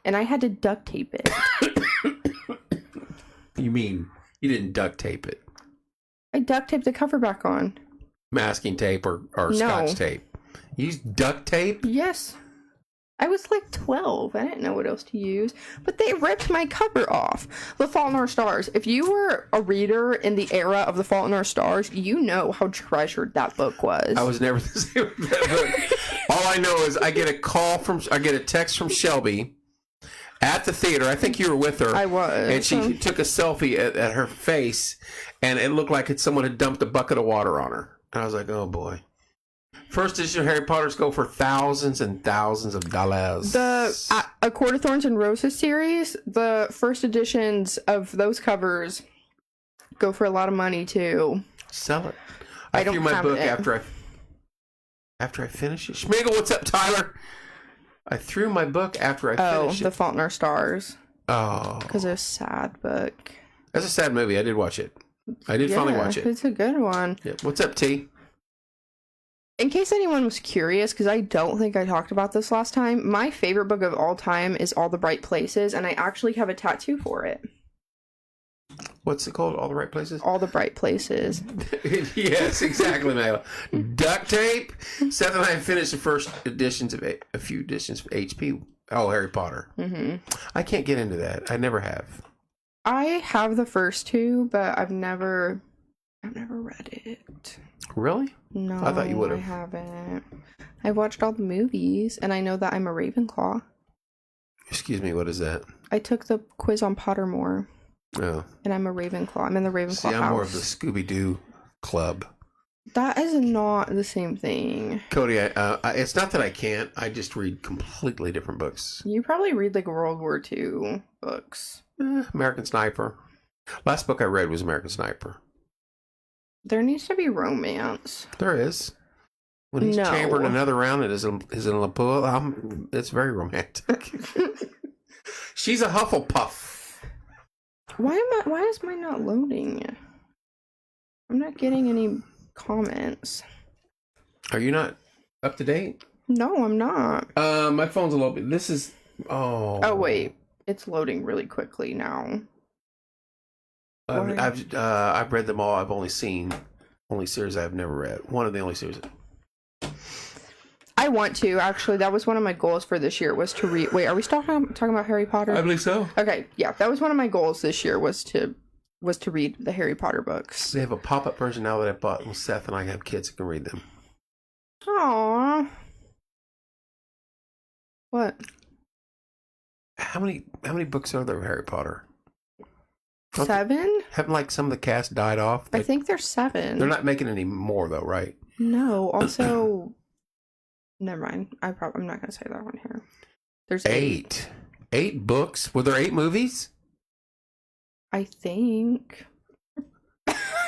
And I had to duct tape it. You mean you didn't duct tape it? I duct taped the cover back on. Masking tape or No. scotch tape? You used duct tape? Yes. I was like 12. I didn't know what else to use. But they ripped my cover off. The Fault in Our Stars. If you were a reader in the era of The Fault in Our Stars, you know how treasured that book was. I was never the same with that book. All I know is I get a text from Shelby at the theater. I think you were with her. I was. And she took a selfie at her face, and it looked like someone had dumped a bucket of water on her. And I was like, oh boy. First edition of Harry Potter's go for thousands and thousands of dollars. The A Court of Thorns and Roses series, the first editions of those covers go for a lot of money too. Sell it. I I don't threw my have book it. after I finished it. Schmigel, what's up, Tyler? I threw my book after I finished The it. Fault in Our Stars. Oh. Because it's a sad book. That's a sad movie. I did watch it. I did finally watch it. It's a good one. Yeah. What's up, T? In case anyone was curious, because I don't think I talked about this last time, my favorite book of all time is All the Bright Places, and I actually have a tattoo for it. What's it called? All the Right Places? All the Bright Places. Yes, exactly, Mayla. Duct tape. Seth and I finished the first editions of a few editions of HP. Oh, Harry Potter. Mm-hmm. I can't get into that. I never have. I have the first two, but I've never read it. Really? No, I thought you would've. I haven't. I've watched all the movies, and I know that I'm a Ravenclaw. Excuse me, what is that? I took the quiz on Pottermore, Oh. and I'm a Ravenclaw. I'm in the Ravenclaw See, I'm house. more of the Scooby-Doo club. That is not the same thing. Cody, it's not that I can't. I just read completely different books. You probably read like World War II books. American Sniper. Last book I read was American Sniper. There needs to be romance. There is. When he's No. chambered another round and is in Lapua, it's very romantic. She's a Hufflepuff. Why is mine not loading? I'm not getting any comments. Are you not up to date? No, I'm not. My phone's a little bit. This is. Oh. Oh wait, it's loading really quickly now. I've read them all. I've only seen series I've never read. One of the only series. I want to actually. That was one of my goals for this year was to read. Wait, are we talking about Harry Potter? I believe so. Okay, yeah, that was one of my goals this year was to was to read the Harry Potter books. They have a pop-up version now that I bought. Well, Seth and I have kids that can read them. Aww. What? How many books are there of Harry Potter? 7? Haven't like some of the cast died off? I think there's 7. They're not making any more though, right? No. Also, never mind. I'm not gonna say that one here. There's 8. 8 books? Were there 8 movies? I think.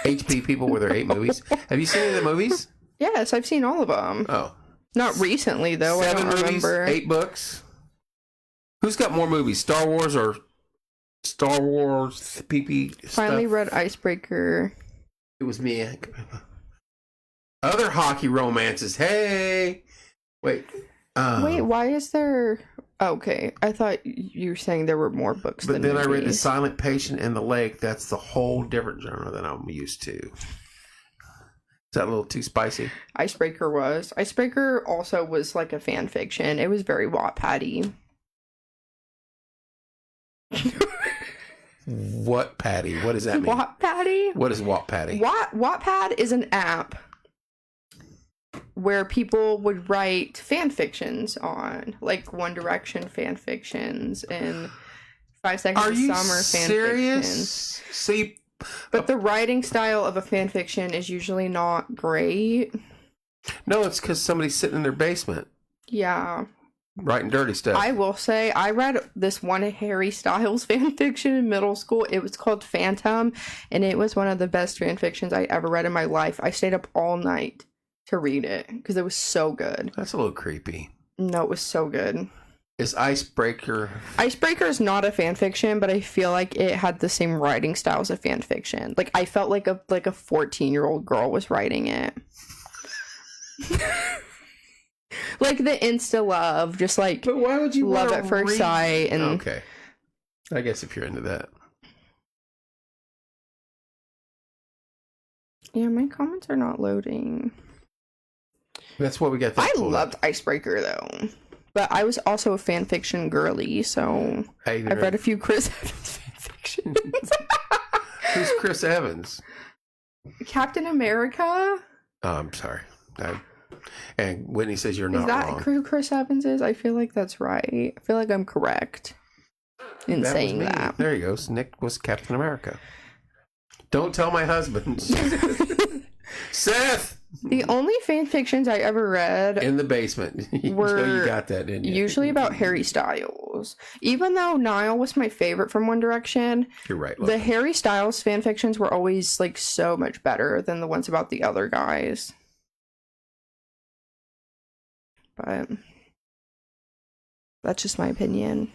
HP people, were there 8 movies? Have you seen any of the movies? Yes, I've seen all of them. Oh. Not recently, though. 7 I don't movies, remember. 8 books. Who's got more movies? Star Wars or Star Wars PP stuff? Finally read Icebreaker. It was me. Other hockey romances. Hey! Wait. Wait, why is there... Okay, I thought you were saying there were more books But than then movies. I read The Silent Patient and The Lake. That's the whole different genre than I'm used to. Is that a little too spicy? Icebreaker also was like a fan fiction. It was very Wattpad-y. What Patty? What does that mean? Wattpad-y? What is Wattpad? Wattpad is an app where people would write fan fictions on, like One Direction fan fictions and 5 Seconds of Summer fan fictions. See, but the writing style of a fan fiction is usually not great. No, it's because somebody's sitting in their basement. Yeah. Writing dirty stuff. I will say, I read this one Harry Styles fan fiction in middle school. It was called Phantom, and it was one of the best fan fictions I ever read in my life. I stayed up all night to read it because it was so good. That's a little creepy. No, it was so good. Is Icebreaker... Icebreaker is not a fan fiction, but I feel like it had the same writing style as a fan fiction. Like, I felt like a 14-year-old girl was writing it. Like the insta love, just like, but why would you love at first sight. And okay, I guess if you're into that. Yeah, my comments are not loading. That's what we got. I loved Icebreaker though, but I was also a fan fiction girly, so I've read a few Chris Evans fan fictions. Who's Chris Evans? Captain America. Oh, I'm sorry. And Whitney says you're not wrong. Is that who Chris Evans is? I feel like that's right. I feel like I'm correct in saying that. There he goes. Nick was Captain America. Don't tell my husband. Seth! The only fan fictions I ever read in the basement were you got that, didn't you? Usually about Harry Styles. Even though Niall was my favorite from One Direction, you're right. The Harry Styles fan fictions were always like so much better than the ones about the other guys. But that's just my opinion.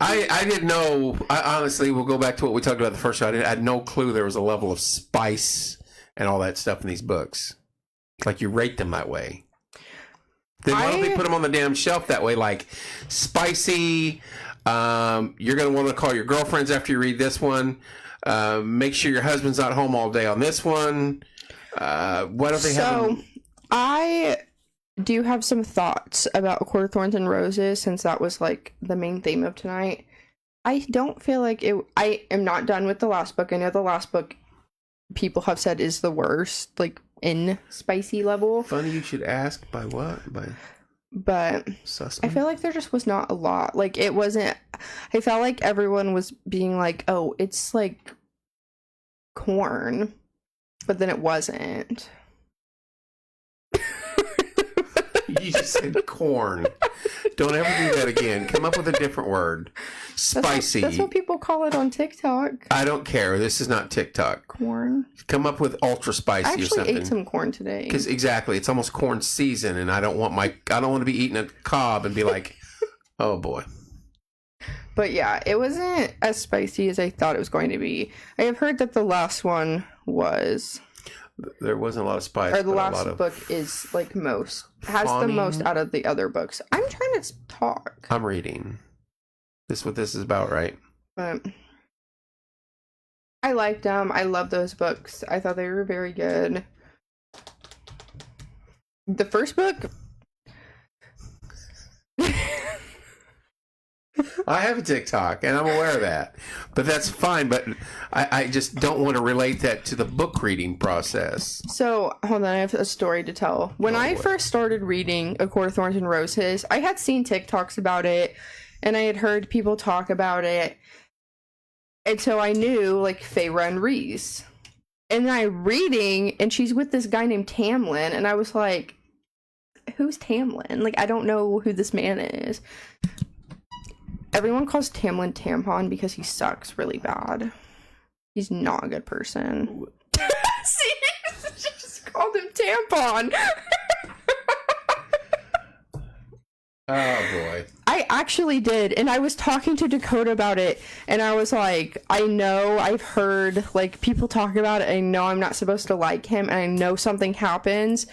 I didn't know. I honestly, we'll go back to what we talked about the first show. I had no clue there was a level of spice and all that stuff in these books. Like you rate them that way. Then why don't they put them on the damn shelf that way? Like spicy. You're going to want to call your girlfriends after you read this one. Make sure your husband's not home all day on this one. Why don't they have them? I do have some thoughts about A Court of Thorns and Roses, since that was like the main theme of tonight. I don't feel like it. I am not done with the last book. I know the last book people have said is the worst, like in spicy level. Funny you should ask. By what? But Sussman? I feel like there just was not a lot. Like it wasn't. I felt like everyone was being like, "Oh, it's like corn," but then it wasn't. You just said corn. Don't ever do that again. Come up with a different word. Spicy. That's what people call it on TikTok. I don't care. This is not TikTok. Corn. Come up with ultra spicy or something. I actually ate some corn today. Because exactly, it's almost corn season, and I don't want to be eating a cob and be like, oh boy. But yeah, it wasn't as spicy as I thought it was going to be. I have heard that the last one was. There wasn't a lot of spice. Or the last book is like has the most out of the other books. I'm trying to talk. I'm reading. This is what this is about, right? But I liked them. I love those books. I thought they were very good. The first book. I have a TikTok, and I'm aware of that. But that's fine. But I just don't want to relate that to the book reading process. So, hold on, I have a story to tell. When I first started reading A Court of Thorns and Roses, I had seen TikToks about it, and I had heard people talk about it. And so I knew, like, Feyre and Rhys. And then I'm reading, and she's with this guy named Tamlin, and I was like, who's Tamlin? Like, I don't know who this man is. Everyone calls Tamlin Tampon because he sucks really bad. He's not a good person. See? She just called him Tampon. Oh, boy. I actually did, and I was talking to Dakota about it, and I was like, I know I've heard, like, people talk about it, I know I'm not supposed to like him, and I know something happens,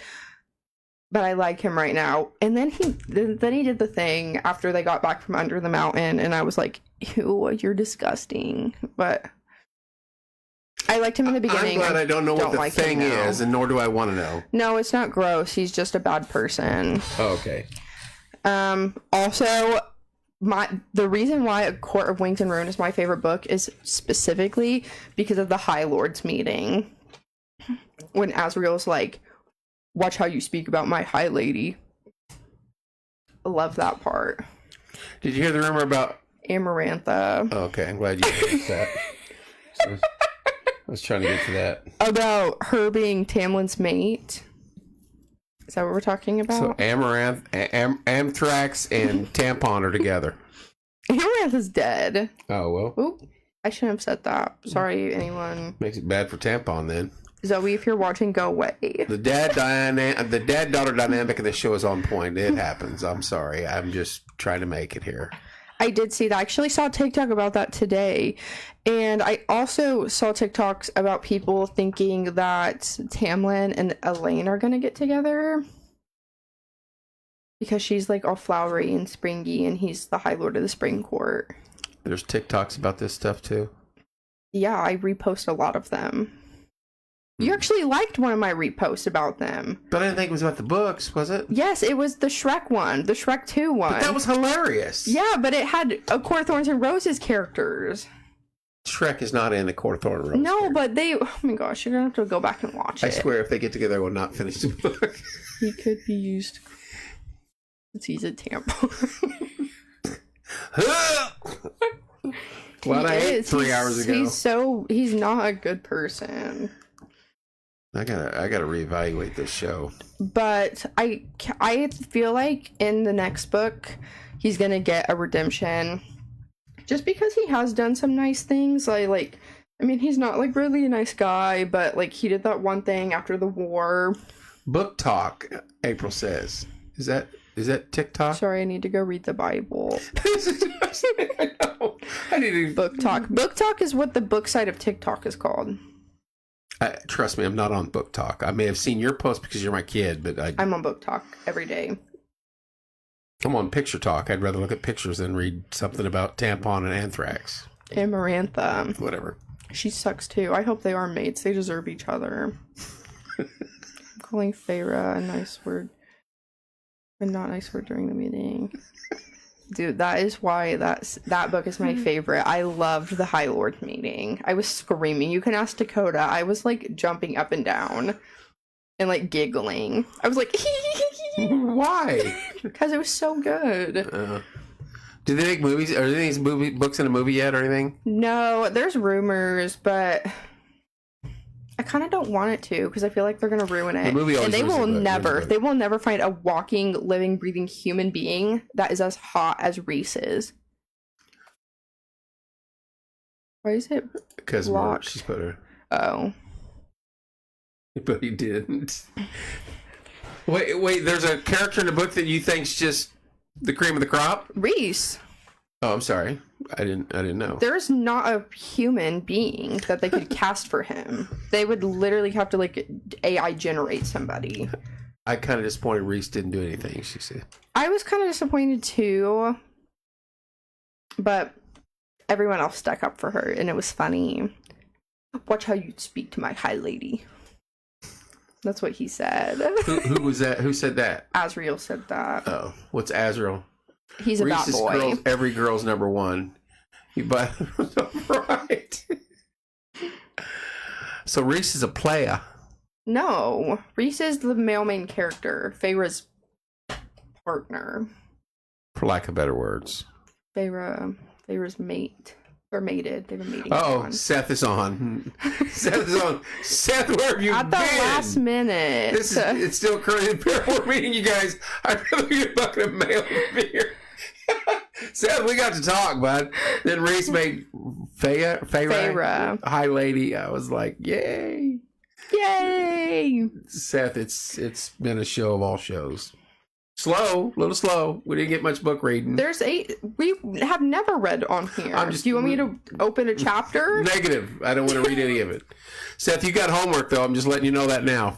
but I like him right now. And then he did the thing after they got back from under the mountain, and I was like, ew, you're disgusting. But I liked him in the beginning. I'm glad I don't know what the thing is, and nor do I want to know. No, it's not gross. He's just a bad person. Oh, okay. Also, the reason why A Court of Wings and Ruin is my favorite book is specifically because of the High Lords meeting. When Azriel's like, watch how you speak about my High Lady. I love that part. Did you hear the rumor about Amarantha? Oh, okay, I'm glad you noticed that. So, I was trying to get to that. About her being Tamlin's mate. Is that what we're talking about? So Amaranth, Anthrax, and Tampon are together. Amarantha's dead. Oh, well. Oop, I shouldn't have said that. Sorry, anyone. Makes it bad for Tampon, then. Zoe, if you're watching, go away. The dad-daughter dynamic of the show is on point. It happens. I'm sorry. I'm just trying to make it here. I did see that. I actually saw a TikTok about that today. And I also saw TikToks about people thinking that Tamlin and Elaine are going to get together. Because she's like all flowery and springy, and he's the High Lord of the Spring Court. There's TikToks about this stuff, too? Yeah, I repost a lot of them. You actually liked one of my reposts about them. But I didn't think it was about the books, was it? Yes, it was the Shrek one. The Shrek 2 one. But that was hilarious. Yeah, but it had A Court of Thorns and Roses characters. Shrek is not in A Court of Thorns and Roses. No, but they... Oh my gosh, you're going to have to go back and watch it. I swear, if they get together, I will not finish the book. He could be used... He's a tampon. What I ate 3 hours ago. He's not a good person. I gotta reevaluate this show. But I feel like in the next book, he's gonna get a redemption. Just because he has done some nice things. I mean, he's not like really a nice guy, but like he did that one thing after the war. Book talk, April says. Is that TikTok? Sorry, I need to go read the Bible. I know. I need to... Book talk. Book talk is what the book side of TikTok is called. Trust me, I'm not on Book Talk. I may have seen your post because you're my kid, but I'm on Book Talk every day. I'm on Picture Talk. I'd rather look at pictures than read something about Tampon and Anthrax. Amarantha. Whatever. She sucks too. I hope they are mates. They deserve each other. I'm calling Feyre a nice word. But not nice word during the meeting. Dude, that is why that book is my favorite. I loved the High Lord meeting. I was screaming. You can ask Dakota. I was like jumping up and down and like giggling. I was like, why? Because it was so good. Do they make movies? Are there any books in a movie yet or anything? No, there's rumors, but I kind of don't want it to because I feel like they're gonna ruin it. The movie always and they will never find a walking, living, breathing human being that is as hot as Rhys is. Why is it? Because she's put her. Oh. But he didn't. Wait. There's a character in the book that you think's just the cream of the crop? Rhys. Oh, I'm sorry. I didn't know. There's not a human being that they could cast for him. They would literally have to like AI generate somebody. I kind of disappointed Rhys didn't do anything, she said. I was kind of disappointed too. But everyone else stuck up for her and it was funny. Watch how you speak to my High Lady. That's what he said. Who was that? Who said that? Azriel said that. Oh, what's Azriel? He's a bad boy. Every girl's number one. But right. So Reese is a playa. No, Reese is the male main character. Feyre's partner. For lack of better words. Feyre's mate. Or mated. They've been mating. Oh, Seth is on. Seth is on. Seth, where have you been? At the last minute. It's still currently in pair. We're meeting you guys. I'd rather get a bucket of mail than beer. Seth, we got to talk, bud. Then Reese made Feyre. Hi, lady. I was like, yay. Yay. Seth, it's been a show of all shows. Slow, a little slow. We didn't get much book reading. We have never read on here. Do you want me to open a chapter? Negative. I don't want to read any of it. Seth, you got homework though. I'm just letting you know that now.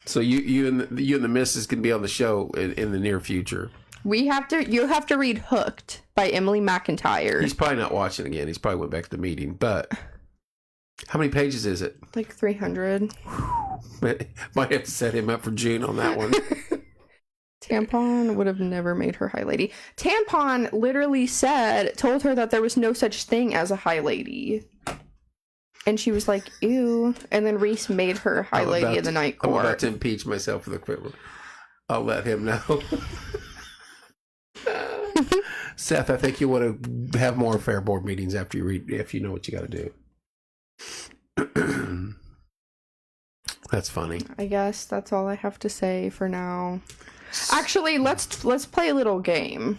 So you and the missus can be on the show in the near future. You have to read Hooked by Emily McIntyre. He's probably not watching again. He's probably went back to the meeting. But how many pages is it? Like 300. Might have to set him up for June on that one. Tampon would have never made her high lady. Tampon literally told her that there was no such thing as a high lady. And she was like, ew. And then Reese made her high lady of the night court. I'm about to impeach myself for the equivalent. I'll let him know. Seth, I think you want to have more fair board meetings after you know what you got to do. That's funny. I guess that's all I have to say for now. Actually, let's play a little game.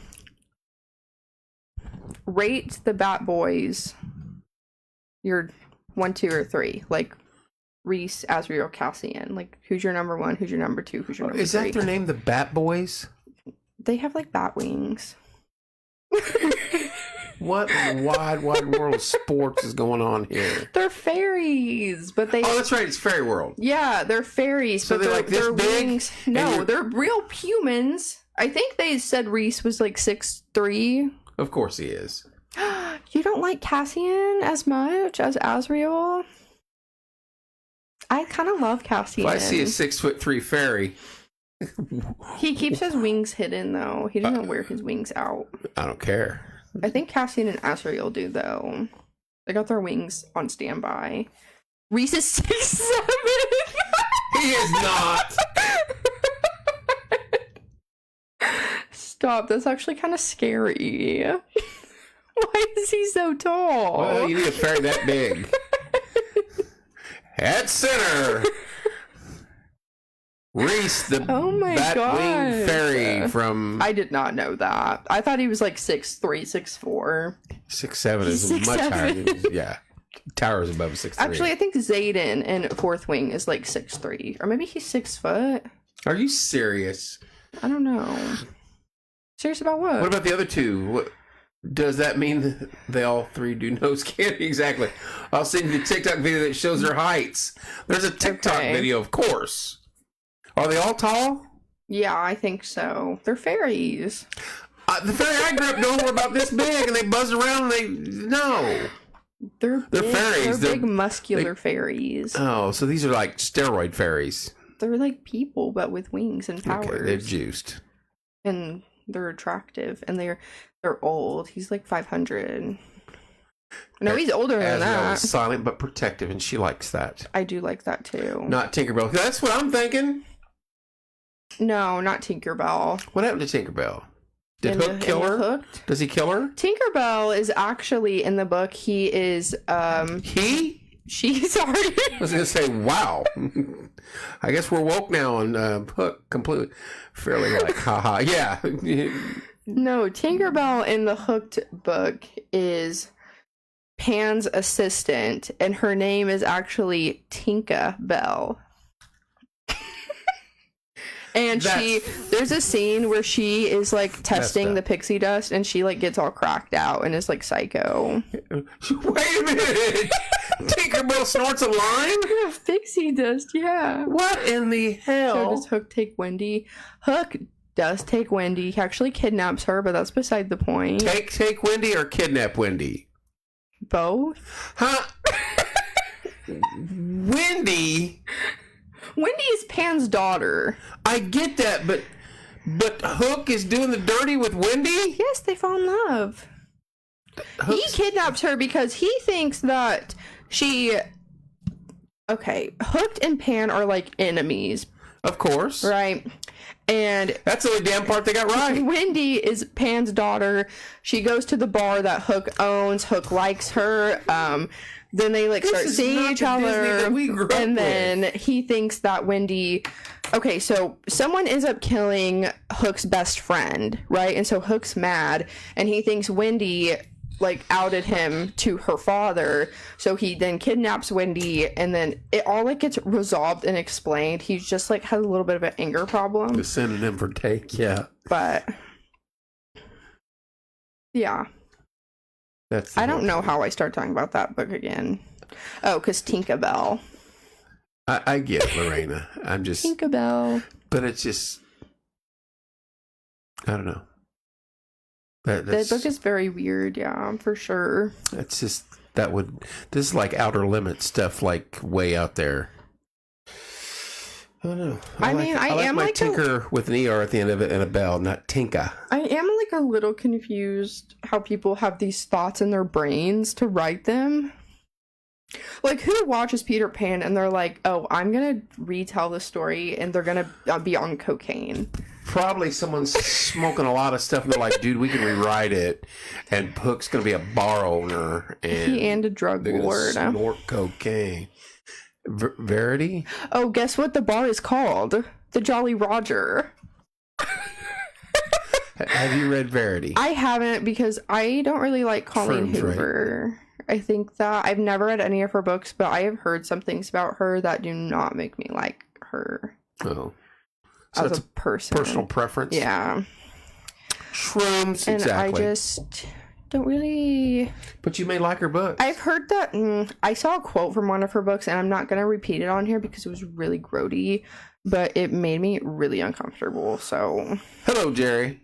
Rate the Bat Boys. Your 1, 2, or 3. Like Reese, Azriel, Cassian. Like who's your number 1? Who's your number 2? Who's your number 3? Is that their name, the Bat Boys? They have like bat wings. What in the wide world of sports is going on here? They're fairies, but they... Oh, that's right. It's fairy world. Yeah, they're fairies, so but they're like this their big? Wings... No, they're real humans. I think they said Reese was like 6'3". Of course he is. You don't like Cassian as much as Azriel? I kind of love Cassian. If I see a 6'3" fairy... He keeps his wings hidden, though. He doesn't wear his wings out. I don't care. I think Cassian and Azriel do, though. They got their wings on standby. Reese is 6'7". He is not. Stop. That's actually kind of scary. Why is he so tall? Well, you need a fairy that big. At center. Reese, the Batwing fairy from... I did not know that. I thought he was like 6'3", 6'4". 6'7" is much higher than... Yeah. Tower is above 6'3". Actually, I think Xaden in Fourth Wing is like 6'3". Or maybe he's 6 foot. Are you serious? I don't know. Serious about what? What about the other two? Does that mean they all three do nose candy? Exactly. I'll send you the TikTok video that shows their heights. There's a TikTok video, of course. Are they all tall? Yeah, I think so. They're fairies. The fairy I grew up knowing were about this big, and they buzz around, and no. They're fairies. They're big, muscular fairies. Oh, so these are like steroid fairies. They're like people, but with wings and powers. Okay, they're juiced. And they're attractive, and they're old. He's like 500. No, he's older than that. Is silent but protective, and she likes that. I do like that too. Not Tinkerbell. That's what I'm thinking. No, not Tinkerbell. What happened to Tinkerbell? Did Hook kill her? Hooked? Does he kill her? Tinkerbell is actually in the book. He is. She's already. I was gonna say, wow. I guess we're woke now on Hook completely. Fairly like, haha. Yeah. No, Tinkerbell in the Hooked book is Pan's assistant, and her name is actually Tinka Bell. And there's a scene where she is like testing the pixie dust, and she like gets all cracked out and is like psycho. Wait a minute! Tinkerbell snorts a line? Yeah, pixie dust, yeah. What in the hell? So does Hook take Wendy? Hook does take Wendy. He actually kidnaps her, but that's beside the point. Take Wendy or kidnap Wendy? Both? Huh? Wendy is Pan's daughter. I get that, but But Hook is doing the dirty with Wendy? Yes, they fall in love. He kidnaps her because he thinks that she... Okay, Hooked and Pan are like enemies. Of course. Right? And that's the only damn part they got right. Wendy is Pan's daughter. She goes to the bar that Hook owns. Hook likes her. Then they like start seeing each other. And then he thinks that Wendy... Okay, so someone ends up killing Hook's best friend, right? And so Hook's mad, and he thinks Wendy like outed him to her father. So he then kidnaps Wendy, and then it all like gets resolved and explained. He's just like has a little bit of an anger problem. The synonym for take, yeah. But yeah. I don't know how I start talking about that book again. Oh, because Tinkerbell. I get it, Lorena. I'm just... Tinkerbell. But it's just... I don't know. That book is very weird, yeah, for sure. It's just... This is like Outer Limits stuff, like way out there. I don't know. I am my Tinker with an ER at the end of it and a bell, not Tinka. I am like a little confused how people have these thoughts in their brains to write them. Like, who watches Peter Pan and they're like, oh, I'm gonna retell the story and they're gonna be on cocaine? Probably someone's smoking a lot of stuff and they're like, dude, we can rewrite it. And Hook's gonna be a bar owner and a drug lord. Snort cocaine. Verity? Oh, guess what the bar is called? The Jolly Roger. Have you read Verity? I haven't, because I don't really like Colleen Hoover. Right? I think that I've never read any of her books, but I have heard some things about her that do not make me like her. Oh. So as a person. Personal preference? Yeah. Shrooms, and exactly. I just don't really... But you may like her books. I've heard that... I saw a quote from one of her books, and I'm not going to repeat it on here because it was really grody, but it made me really uncomfortable, so... Hello, Jerry.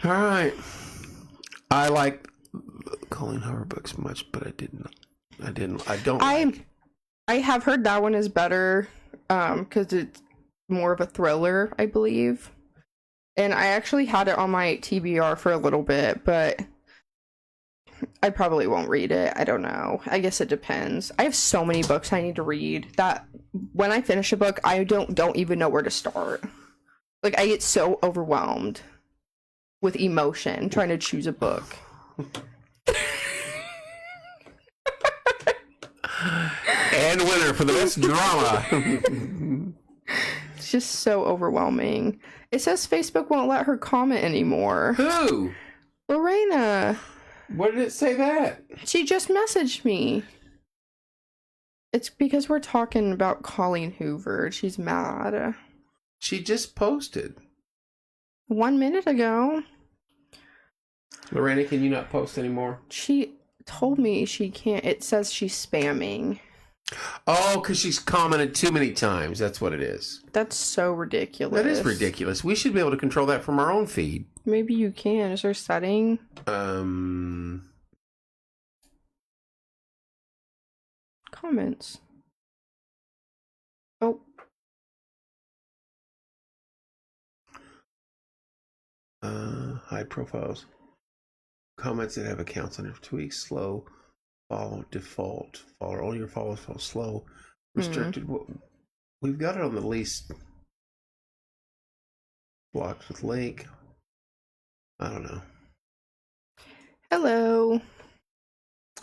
All right. I like Colleen Hoover books much, but I have heard that one is better, because it's more of a thriller, I believe. And I actually had it on my TBR for a little bit, but I probably won't read it. I don't know. I guess it depends. I have so many books I need to read that when I finish a book, I don't even know where to start. Like, I get so overwhelmed with emotion trying to choose a book. And winner for the best drama. It's just so overwhelming. It says Facebook won't let her comment anymore. Who? Lorena. What did it say that? She just messaged me. It's because we're talking about Colleen Hoover. She's mad. She just posted. 1 minute ago. Lorena, can you not post anymore? She told me she can't. It says she's spamming. Oh, because she's commented too many times. That's what it is. That's so ridiculous. That is ridiculous. We should be able to control that from our own feed. Maybe you can. Is there a setting? Comments. Oh. Hide profiles. Comments that have accounts under tweaks, slow, follow, default, follow. All your follows follow slow, restricted. We've got it on the least. Blocked with link. I don't know. Hello.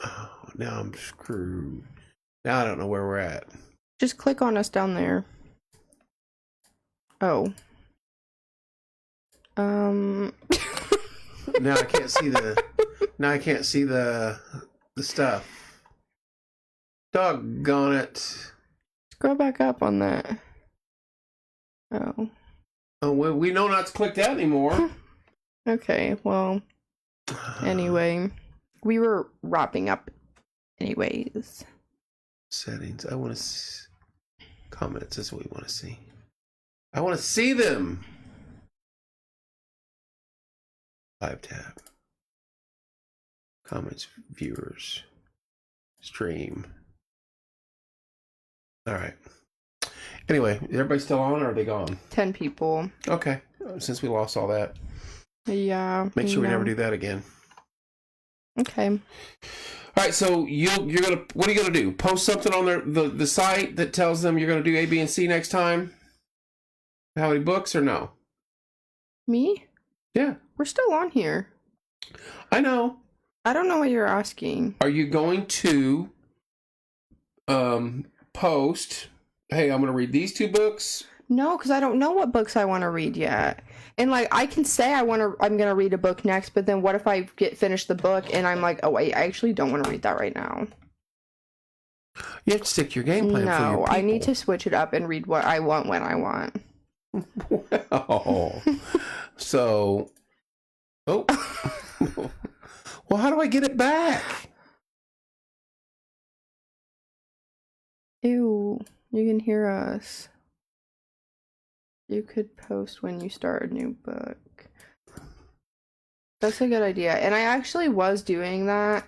Oh, now I'm screwed. Now I don't know where we're at. Just click on us down there. Oh. Now I can't see the. Now I can't see the stuff. Doggone it! Scroll back up on that. Oh. Oh, we know not to click that anymore. Okay, well. Anyway, we were wrapping up. Anyways. Settings. I want to comments. That's what we want to see. I want to see them. Live tab. Comments, viewers, stream. All right. Anyway, is everybody still on or are they gone? 10 people. Okay. Since we lost all that. Yeah. Make sure we never do that again. Okay. All right, so you're gonna, what are you gonna do? Post something on the site that tells them you're gonna do A, B, and C next time? How many books or no? Me? Yeah. We're still on here. I know. I don't know what you're asking. Are you going to post, hey, I'm gonna read these 2 books? No, because I don't know what books I want to read yet. And like I can say I'm gonna read a book next, but then what if I finish the book and I'm like, oh wait, I actually don't want to read that right now. You have to stick to your game plan for your people. I need to switch it up and read what I want when I want. Well, so, well, how do I get it back? Ew, you can hear us. You could post when you start a new book. That's a good idea. And I actually was doing that,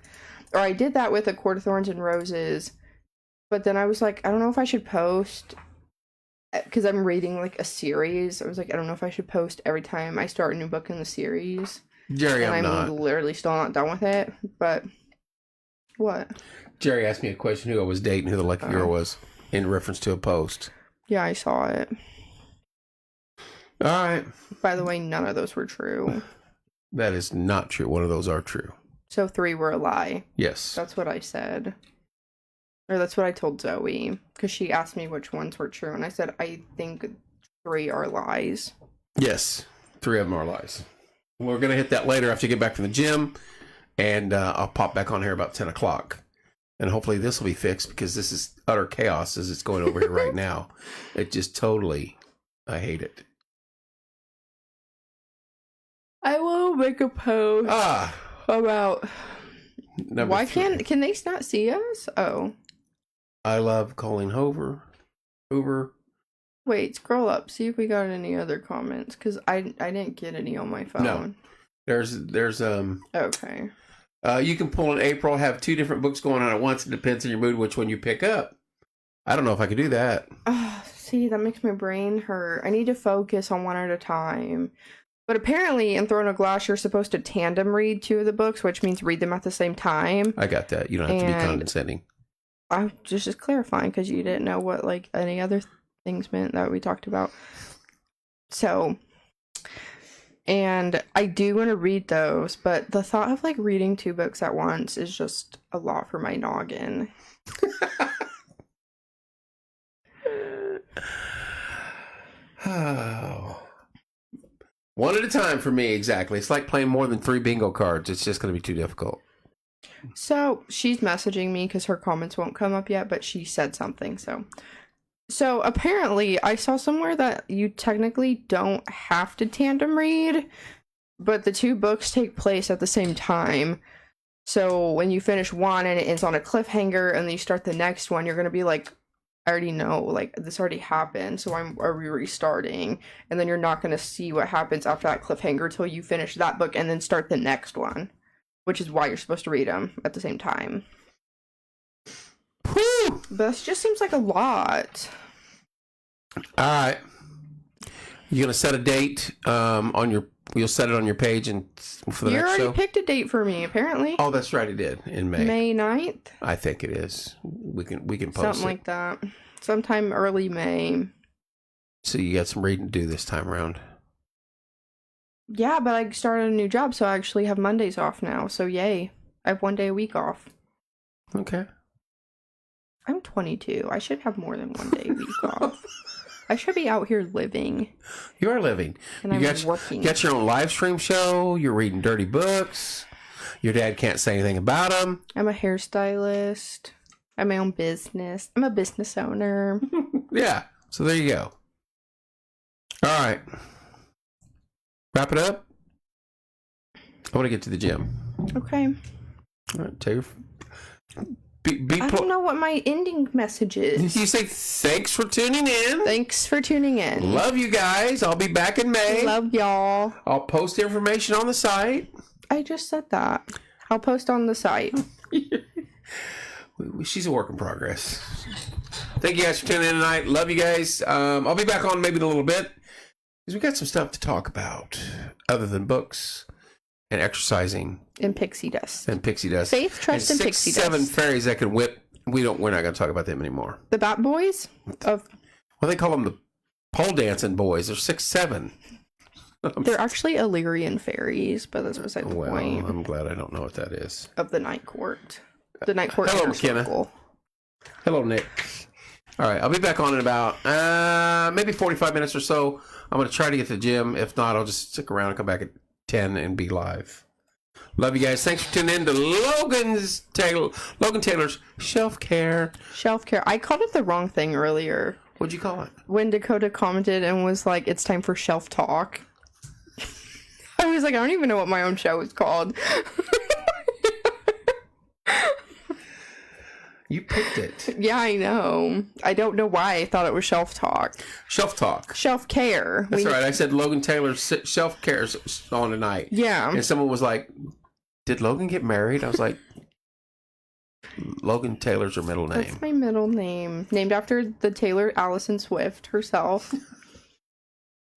or I did that with A Court of Thorns and Roses, but then I was like, I don't know if I should post, because I'm reading like a series. I was like, I don't know if I should post every time I start a new book in the series. Jerry, and I'm not. Literally still not done with it, but what? Jerry asked me a question who I was dating, who the lucky girl was, in reference to a post. Yeah, I saw it. All right. By the way, none of those were true. That is not true. One of those are true. So 3 were a lie. Yes. That's what I said. Or that's what I told Zoe. Because she asked me which ones were true. And I said, I think 3 are lies. Yes. 3 of them are lies. We're going to hit that later after you get back from the gym. And I'll pop back on here about 10 o'clock. And hopefully this will be fixed because this is utter chaos as it's going over here right now. It just totally, I hate it. I will make a post about why 3. can they not see us? Oh. I love calling Hoover. Wait, scroll up. See if we got any other comments. Because I didn't get any on my phone. No. There's Okay. You can pull in April, have 2 different books going on at once. It depends on your mood which one you pick up. I don't know if I could do that. See, that makes my brain hurt. I need to focus on one at a time. But apparently, in Throne of Glass, you're supposed to tandem read 2 of the books, which means read them at the same time. I got that. You don't have to be condescending. I'm just clarifying because you didn't know what like any other things meant that we talked about. So, and I do want to read those, but the thought of like reading 2 books at once is just a lot for my noggin. Oh. One at a time for me, exactly. It's like playing more than 3 bingo cards. It's just going to be too difficult. So she's messaging me because her comments won't come up yet, but she said something. So apparently I saw somewhere that you technically don't have to tandem read, but the 2 books take place at the same time. So when you finish one and it ends on a cliffhanger and then you start the next one, you're going to be like, I already know, like, this already happened, so are we restarting? And then you're not going to see what happens after that cliffhanger until you finish that book and then start the next one, which is why you're supposed to read them at the same time. Whew! But that just seems like a lot. All right. You're going to set a date you'll set it on your page and for the You next show? already picked a date for me, apparently. Oh, that's right, it did. In May. May 9th? I think it is. We can post Something it. like that. Sometime early May. So you got some reading to do this time around. Yeah, but I started a new job, so I actually have Mondays off now. So yay. I have 1 day a week off. Okay. I'm 22. I should have more than 1 day a week off. I should be out here living. You are living. And I'm working. You got your own live stream show. You're reading dirty books. Your dad can't say anything about them. I'm a hairstylist. I have my own business. I'm a business owner. Yeah. So there you go. All right. Wrap it up. I want to get to the gym. Okay. All right. Tell your... I don't know what my ending message is. You say thanks for tuning in. Thanks for tuning in. Love you guys. I'll be back in May. Love y'all. I'll post information on the site. I just said that. I'll post on the site. She's a work in progress. Thank you guys for tuning in tonight. Love you guys. I'll be back on maybe in a little bit because we got some stuff to talk about other than books and exercising and pixie dust. Faith, trust, and pixie dust. 7 fairies that can whip. We're not going to talk about them anymore. The Bat Boys of. Well, they call them the pole dancing boys. They're 6, 7. They're actually Illyrian fairies, but that's beside the point. I'm glad I don't know what that is. Of the Night Court. The Night Court. Hello, McKenna. Circle. Hello, Nick. All right, I'll be back on in about maybe 45 minutes or so. I'm going to try to get to the gym. If not, I'll just stick around and come back at 10 and be live. Love you guys. Thanks for tuning in to Logan Taylor's Shelf Care. Shelf Care. I called it the wrong thing earlier. What'd you call it? When Dakota commented and was like, it's time for Shelf Talk. I was like, I don't even know what my own show is called. You picked it. Yeah, I know. I don't know why I thought it was Shelf Talk. Shelf Talk. Shelf Care. That's right. I said Logan Taylor's Shelf Care's on tonight. Yeah. And someone was like, did Logan get married? I was like, Logan Taylor's her middle name. That's my middle name. Named after the Taylor Allison Swift herself.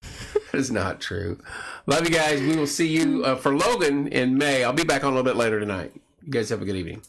That is not true. Love you guys. We will see you for Logan in May. I'll be back on a little bit later tonight. You guys have a good evening.